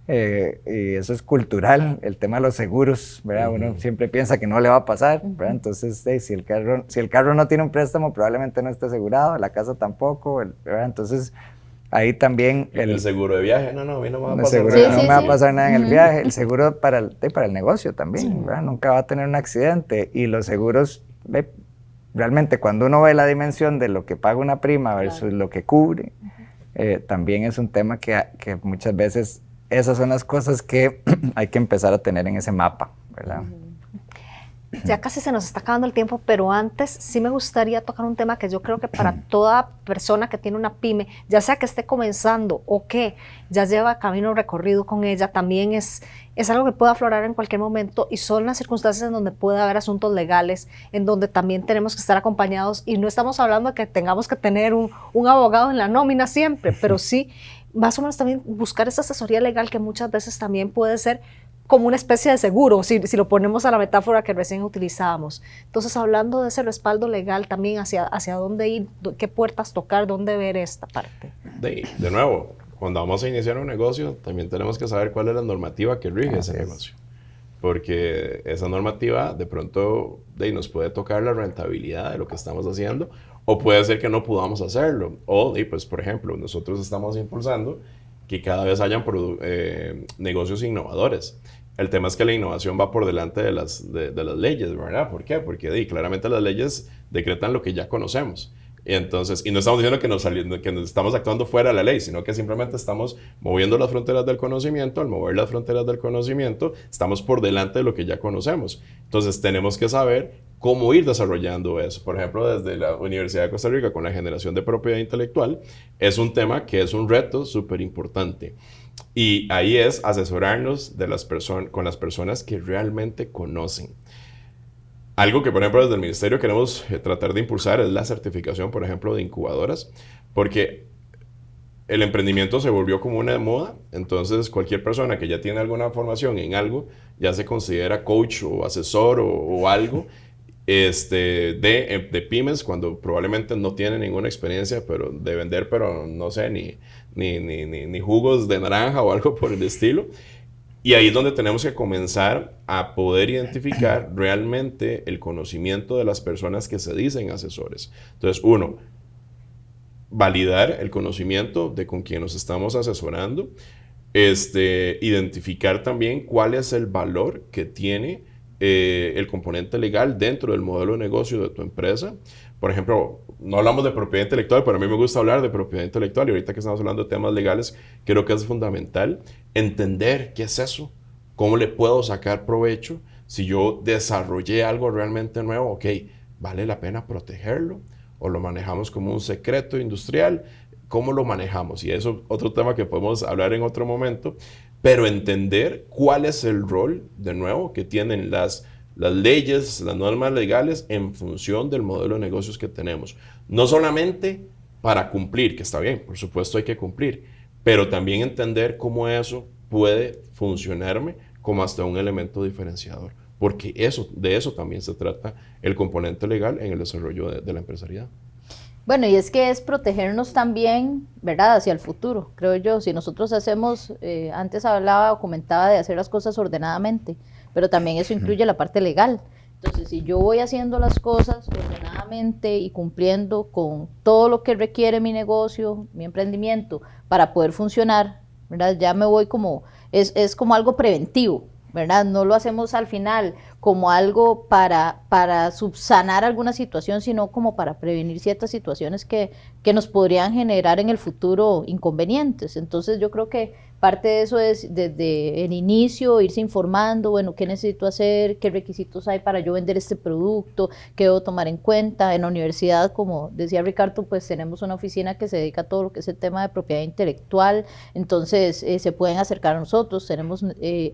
Y eso es cultural, el tema de los seguros, ¿verdad? Uno siempre piensa que no le va a pasar, ¿verdad? Entonces, si el carro no tiene un préstamo, probablemente no esté asegurado, la casa tampoco, ¿verdad? Entonces, ahí también... El seguro de viaje, no, a mí no me va a pasar seguro, nada. no me va a pasar nada en el viaje. El seguro para el negocio también, ¿verdad? Nunca va a tener un accidente. Y los seguros, realmente cuando uno ve la dimensión de lo que paga una prima versus lo que cubre, también es un tema que muchas veces... Esas son las cosas que hay que empezar a tener en ese mapa, ¿verdad? Ya casi se nos está acabando el tiempo, pero antes sí me gustaría tocar un tema que yo creo que para toda persona que tiene una pyme, ya sea que esté comenzando o que ya lleva camino recorrido con ella, también es algo que puede aflorar en cualquier momento y son las circunstancias en donde puede haber asuntos legales, en donde también tenemos que estar acompañados y no estamos hablando de que tengamos que tener un abogado en la nómina siempre, pero sí más o menos también buscar esa asesoría legal que muchas veces también puede ser como una especie de seguro, si lo ponemos a la metáfora que recién utilizábamos. Entonces, hablando de ese respaldo legal también, hacia dónde ir, qué puertas tocar, dónde ver esta parte. De nuevo, cuando vamos a iniciar un negocio, también tenemos que saber cuál es la normativa que rige ese negocio. Porque esa normativa de pronto nos puede tocar la rentabilidad de lo que estamos haciendo, o puede ser que no podamos hacerlo. O, pues, por ejemplo, nosotros estamos impulsando que cada vez hayan negocios innovadores. El tema es que la innovación va por delante de las leyes, ¿verdad? ¿Por qué? Porque claramente las leyes decretan lo que ya conocemos. Entonces, y no estamos diciendo que nos estamos actuando fuera de la ley, sino que simplemente estamos moviendo las fronteras del conocimiento. Al mover las fronteras del conocimiento, estamos por delante de lo que ya conocemos. Entonces, tenemos que saber cómo ir desarrollando eso. Por ejemplo, desde la Universidad de Costa Rica, con la generación de propiedad intelectual, es un tema que es un reto súper importante. Y ahí es asesorarnos con las personas que realmente conocen. Algo que, por ejemplo, desde el Ministerio queremos tratar de impulsar es la certificación, por ejemplo, de incubadoras, porque el emprendimiento se volvió como una moda. Entonces, cualquier persona que ya tiene alguna formación en algo, ya se considera coach o asesor o algo de pymes, cuando probablemente no tiene ninguna experiencia de vender, pero no sé, ni jugos de naranja o algo por el estilo. Y ahí es donde tenemos que comenzar a poder identificar realmente el conocimiento de las personas que se dicen asesores. Entonces, uno, validar el conocimiento de con quien nos estamos asesorando, identificar también cuál es el valor que tiene el componente legal dentro del modelo de negocio de tu empresa. Por ejemplo, no hablamos de propiedad intelectual, pero a mí me gusta hablar de propiedad intelectual y ahorita que estamos hablando de temas legales, creo que es fundamental entender qué es eso, cómo le puedo sacar provecho. Si yo desarrollé algo realmente nuevo, ok, ¿vale la pena protegerlo? ¿O lo manejamos como un secreto industrial? ¿Cómo lo manejamos? Y eso es otro tema que podemos hablar en otro momento, pero entender cuál es el rol, de nuevo, que tienen las las leyes, las normas legales en función del modelo de negocios que tenemos. No solamente para cumplir, que está bien, por supuesto hay que cumplir, pero también entender cómo eso puede funcionarme como hasta un elemento diferenciador, porque de eso también se trata el componente legal en el desarrollo de la empresariedad. Bueno, y es que es protegernos también, ¿verdad?, hacia el futuro, creo yo. Si nosotros hacemos, antes hablaba o comentaba de hacer las cosas ordenadamente, pero también eso incluye la parte legal. Entonces, si yo voy haciendo las cosas ordenadamente y cumpliendo con todo lo que requiere mi negocio, mi emprendimiento, para poder funcionar, ¿verdad?, ya me voy como, es como algo preventivo, ¿verdad? No lo hacemos al final como algo para subsanar alguna situación, sino como para prevenir ciertas situaciones que nos podrían generar en el futuro inconvenientes. Entonces yo creo que parte de eso es desde el inicio, irse informando, bueno, qué necesito hacer, qué requisitos hay para yo vender este producto, qué debo tomar en cuenta. En la universidad, como decía Ricardo, pues tenemos una oficina que se dedica a todo lo que es el tema de propiedad intelectual, entonces se pueden acercar a nosotros, tenemos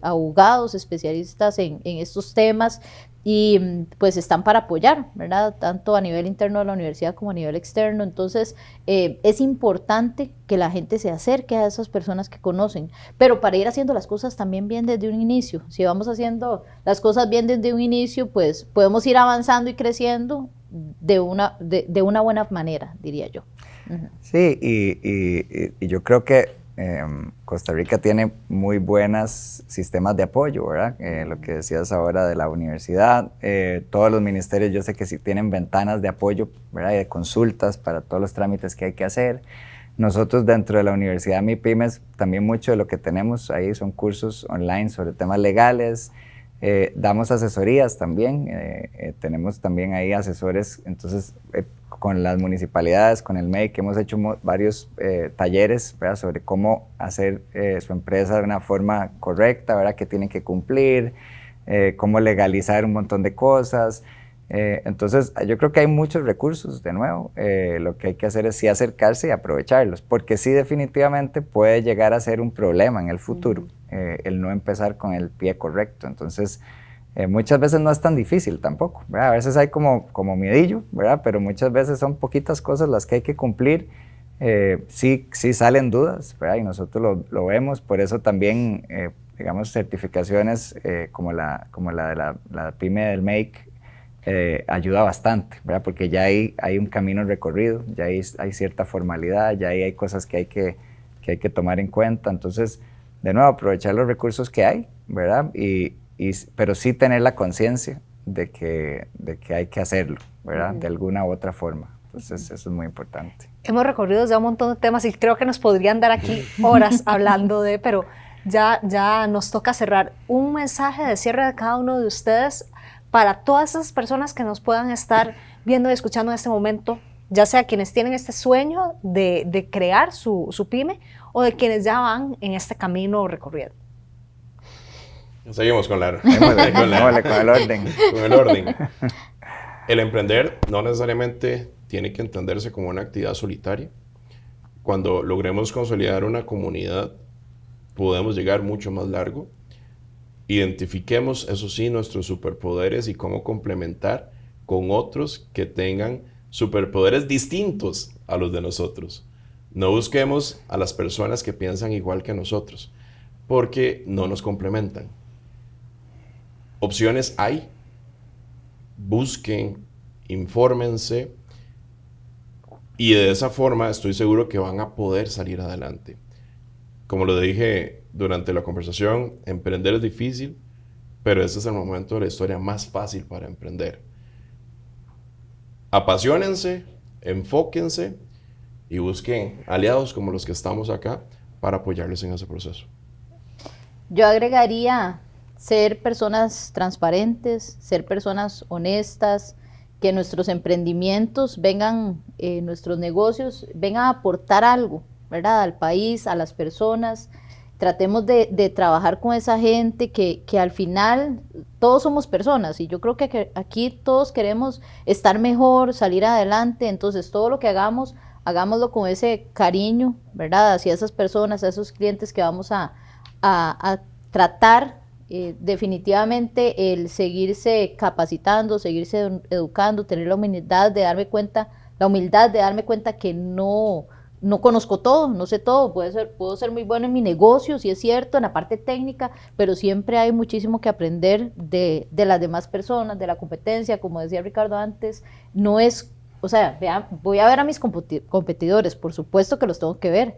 abogados especialistas en estos temas, y pues están para apoyar, ¿verdad? Tanto a nivel interno de la universidad como a nivel externo. Entonces es importante que la gente se acerque a esas personas que conocen, pero para ir haciendo las cosas también bien desde un inicio. Si vamos haciendo las cosas bien desde un inicio, pues podemos ir avanzando y creciendo de una buena manera, diría yo. Uh-huh. Sí, y yo creo que Costa Rica tiene muy buenos sistemas de apoyo, ¿verdad? Lo que decías ahora de la universidad, todos los ministerios yo sé que sí tienen ventanas de apoyo, ¿verdad? Y de consultas para todos los trámites que hay que hacer. Nosotros dentro de la Universidad MIPYMES también mucho de lo que tenemos ahí son cursos online sobre temas legales, damos asesorías también, tenemos también ahí asesores, entonces con las municipalidades, con el MEIC, hemos hecho varios talleres, ¿verdad?, sobre cómo hacer su empresa de una forma correcta, ¿verdad?, que tienen que cumplir, cómo legalizar un montón de cosas. Entonces yo creo que hay muchos recursos, de nuevo, lo que hay que hacer es sí acercarse y aprovecharlos, porque sí definitivamente puede llegar a ser un problema en el futuro, el no empezar con el pie correcto. Entonces muchas veces no es tan difícil tampoco, ¿verdad? A veces hay como miedillo, ¿verdad?, pero muchas veces son poquitas cosas las que hay que cumplir. Sí salen dudas, ¿verdad?, y nosotros lo vemos, por eso también digamos certificaciones como la de la PYME del MEIC ayuda bastante, ¿verdad?, porque ya hay un camino recorrido, ya hay cierta formalidad, ya hay cosas que hay que tomar en cuenta. Entonces, de nuevo, aprovechar los recursos que hay, ¿verdad?, pero sí tener la conciencia de que hay que hacerlo, ¿verdad?, de alguna u otra forma. Entonces, eso es muy importante. Hemos recorrido ya un montón de temas y creo que nos podrían dar aquí horas hablando pero ya nos toca cerrar. Un mensaje de cierre de cada uno de ustedes para todas esas personas que nos puedan estar viendo y escuchando en este momento, ya sea quienes tienen este sueño de crear su pyme o de quienes ya van en este camino recorrido. Seguimos con el orden. Con el orden. El emprender no necesariamente tiene que entenderse como una actividad solitaria. Cuando logremos consolidar una comunidad, podemos llegar mucho más largo. Identifiquemos, eso sí, nuestros superpoderes y cómo complementar con otros que tengan superpoderes distintos a los de nosotros. No busquemos a las personas que piensan igual que nosotros, porque no nos complementan. Opciones hay. Busquen, infórmense y de esa forma estoy seguro que van a poder salir adelante. Como lo dije durante la conversación, emprender es difícil, pero este es el momento de la historia más fácil para emprender. Apasionense, enfóquense y busquen aliados como los que estamos acá para apoyarles en ese proceso. Yo agregaría ser personas transparentes, ser personas honestas, que nuestros emprendimientos vengan, nuestros negocios vengan a aportar algo, ¿verdad?, al país, a las personas. Tratemos de trabajar con esa gente que al final todos somos personas y yo creo que aquí todos queremos estar mejor, salir adelante. Entonces todo lo que hagamos, hagámoslo con ese cariño, ¿verdad?, hacia esas personas, a esos clientes que vamos a tratar definitivamente el seguirse capacitando, seguirse educando, tener la humildad de darme cuenta que no conozco todo, no sé todo, puedo ser muy bueno en mi negocio, sí es cierto, en la parte técnica, pero siempre hay muchísimo que aprender de las demás personas, de la competencia, como decía Ricardo antes, no es, o sea, voy a ver a mis competidores, por supuesto que los tengo que ver,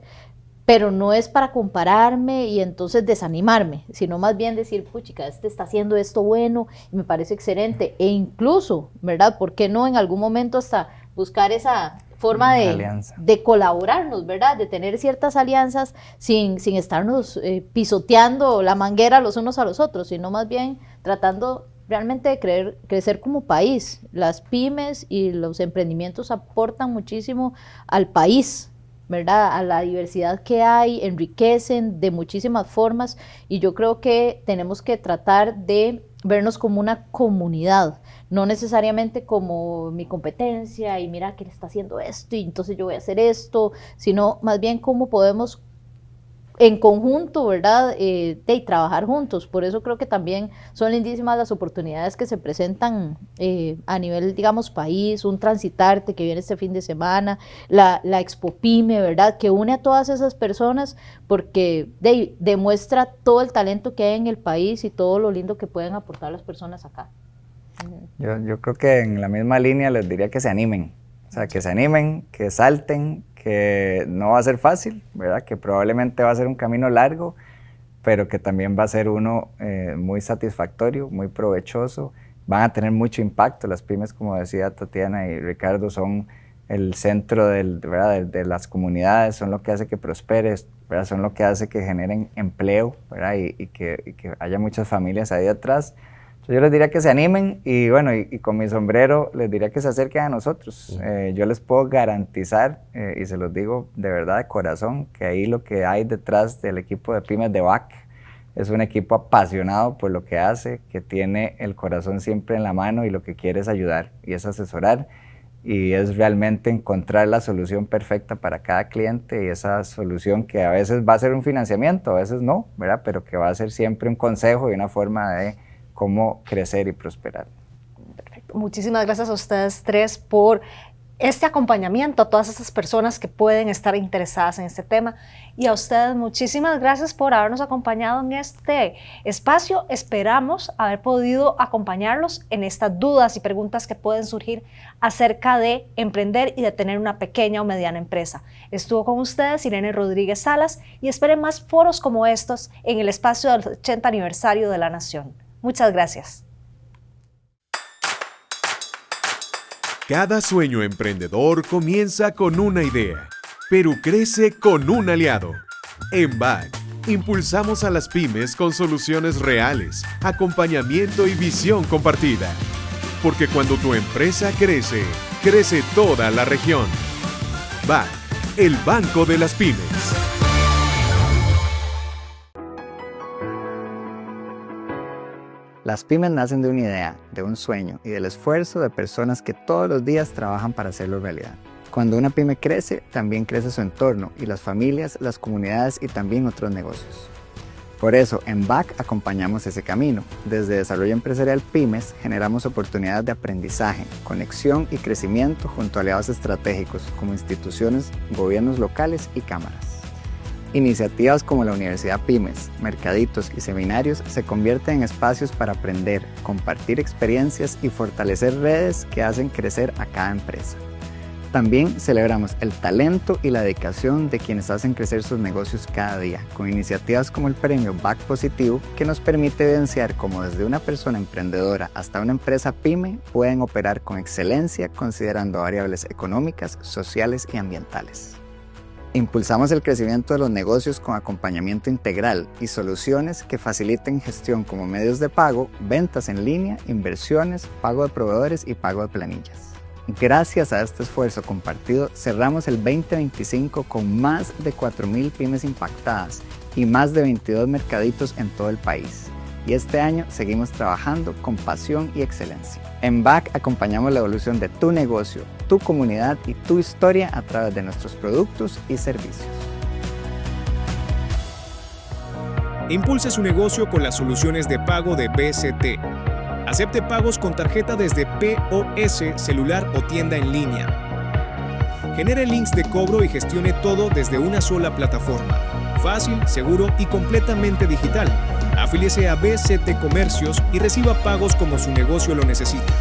pero no es para compararme y entonces desanimarme, sino más bien decir, puchica, este está haciendo esto bueno y me parece excelente, e incluso, ¿verdad? ¿Por qué no en algún momento hasta buscar esa forma de colaborarnos, ¿verdad? De tener ciertas alianzas sin estarnos pisoteando la manguera los unos a los otros, sino más bien tratando realmente de crecer como país. Las pymes y los emprendimientos aportan muchísimo al país, ¿verdad? A la diversidad que hay, enriquecen de muchísimas formas y yo creo que tenemos que tratar de vernos como una comunidad, no necesariamente como mi competencia y mira que él está haciendo esto y entonces yo voy a hacer esto, sino más bien cómo podemos en conjunto, ¿verdad? De trabajar juntos. Por eso creo que también son lindísimas las oportunidades que se presentan a nivel, digamos, país, un Transitarte que viene este fin de semana, la Expo Pyme, ¿verdad? Que une a todas esas personas porque demuestra todo el talento que hay en el país y todo lo lindo que pueden aportar las personas acá. Yo creo que en la misma línea les diría que se animen, o sea, que se animen, que salten, que no va a ser fácil, ¿verdad? Que probablemente va a ser un camino largo, pero que también va a ser uno muy satisfactorio, muy provechoso, van a tener mucho impacto. Las pymes, como decía Tatiana y Ricardo, son el centro ¿verdad? de las comunidades, son lo que hace que prospere, ¿verdad? Son lo que hace que generen empleo, ¿verdad? Y que haya muchas familias ahí atrás. Yo les diría que se animen y bueno, y con mi sombrero les diría que se acerquen a nosotros. Yo les puedo garantizar, y se los digo de verdad de corazón, que ahí lo que hay detrás del equipo de pymes de BAC es un equipo apasionado por lo que hace, que tiene el corazón siempre en la mano y lo que quiere es ayudar y es asesorar y es realmente encontrar la solución perfecta para cada cliente y esa solución que a veces va a ser un financiamiento, a veces no, ¿verdad? Pero que va a ser siempre un consejo y una forma de cómo crecer y prosperar. Perfecto. Muchísimas gracias a ustedes tres por este acompañamiento a todas esas personas que pueden estar interesadas en este tema y a ustedes muchísimas gracias por habernos acompañado en este espacio. Esperamos haber podido acompañarlos en estas dudas y preguntas que pueden surgir acerca de emprender y de tener una pequeña o mediana empresa. Estuvo con ustedes Irene Rodríguez Salas y esperen más foros como estos en el espacio del 80 aniversario de la Nación. Muchas gracias. Cada sueño emprendedor comienza con una idea, pero crece con un aliado. En BAC, impulsamos a las pymes con soluciones reales, acompañamiento y visión compartida. Porque cuando tu empresa crece, crece toda la región. BAC, el banco de las pymes. Las pymes nacen de una idea, de un sueño y del esfuerzo de personas que todos los días trabajan para hacerlo realidad. Cuando una pyme crece, también crece su entorno y las familias, las comunidades y también otros negocios. Por eso, en BAC acompañamos ese camino. Desde Desarrollo Empresarial Pymes generamos oportunidades de aprendizaje, conexión y crecimiento junto a aliados estratégicos como instituciones, gobiernos locales y cámaras. Iniciativas como la Universidad Pymes, mercaditos y seminarios se convierten en espacios para aprender, compartir experiencias y fortalecer redes que hacen crecer a cada empresa. También celebramos el talento y la dedicación de quienes hacen crecer sus negocios cada día, con iniciativas como el premio BAC Positivo, que nos permite evidenciar cómo desde una persona emprendedora hasta una empresa pyme pueden operar con excelencia considerando variables económicas, sociales y ambientales. Impulsamos el crecimiento de los negocios con acompañamiento integral y soluciones que faciliten gestión como medios de pago, ventas en línea, inversiones, pago de proveedores y pago de planillas. Gracias a este esfuerzo compartido, cerramos el 2025 con más de 4.000 pymes impactadas y más de 22 mercaditos en todo el país. Y este año seguimos trabajando con pasión y excelencia. En BAC acompañamos la evolución de tu negocio, tu comunidad y tu historia a través de nuestros productos y servicios. Impulse su negocio con las soluciones de pago de BCT. Acepte pagos con tarjeta desde POS, celular o tienda en línea. Genere links de cobro y gestione todo desde una sola plataforma. Fácil, seguro y completamente digital. Afíliese a BCT Comercios y reciba pagos como su negocio lo necesita.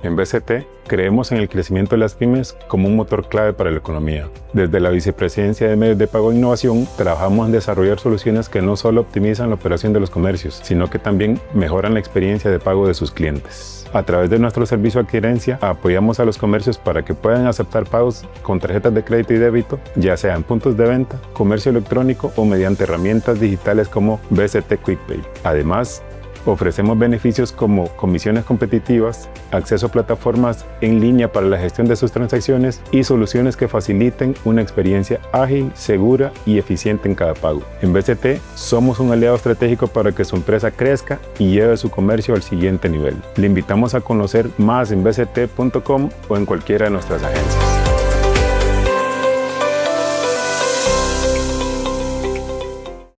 En BCT, creemos en el crecimiento de las pymes como un motor clave para la economía. Desde la Vicepresidencia de Medios de Pago e Innovación, trabajamos en desarrollar soluciones que no solo optimizan la operación de los comercios, sino que también mejoran la experiencia de pago de sus clientes. A través de nuestro servicio de adquirencia, apoyamos a los comercios para que puedan aceptar pagos con tarjetas de crédito y débito, ya sea en puntos de venta, comercio electrónico o mediante herramientas digitales como BCT QuickPay. Además, ofrecemos beneficios como comisiones competitivas, acceso a plataformas en línea para la gestión de sus transacciones y soluciones que faciliten una experiencia ágil, segura y eficiente en cada pago. En BCT somos un aliado estratégico para que su empresa crezca y lleve su comercio al siguiente nivel. Le invitamos a conocer más en bct.com o en cualquiera de nuestras agencias.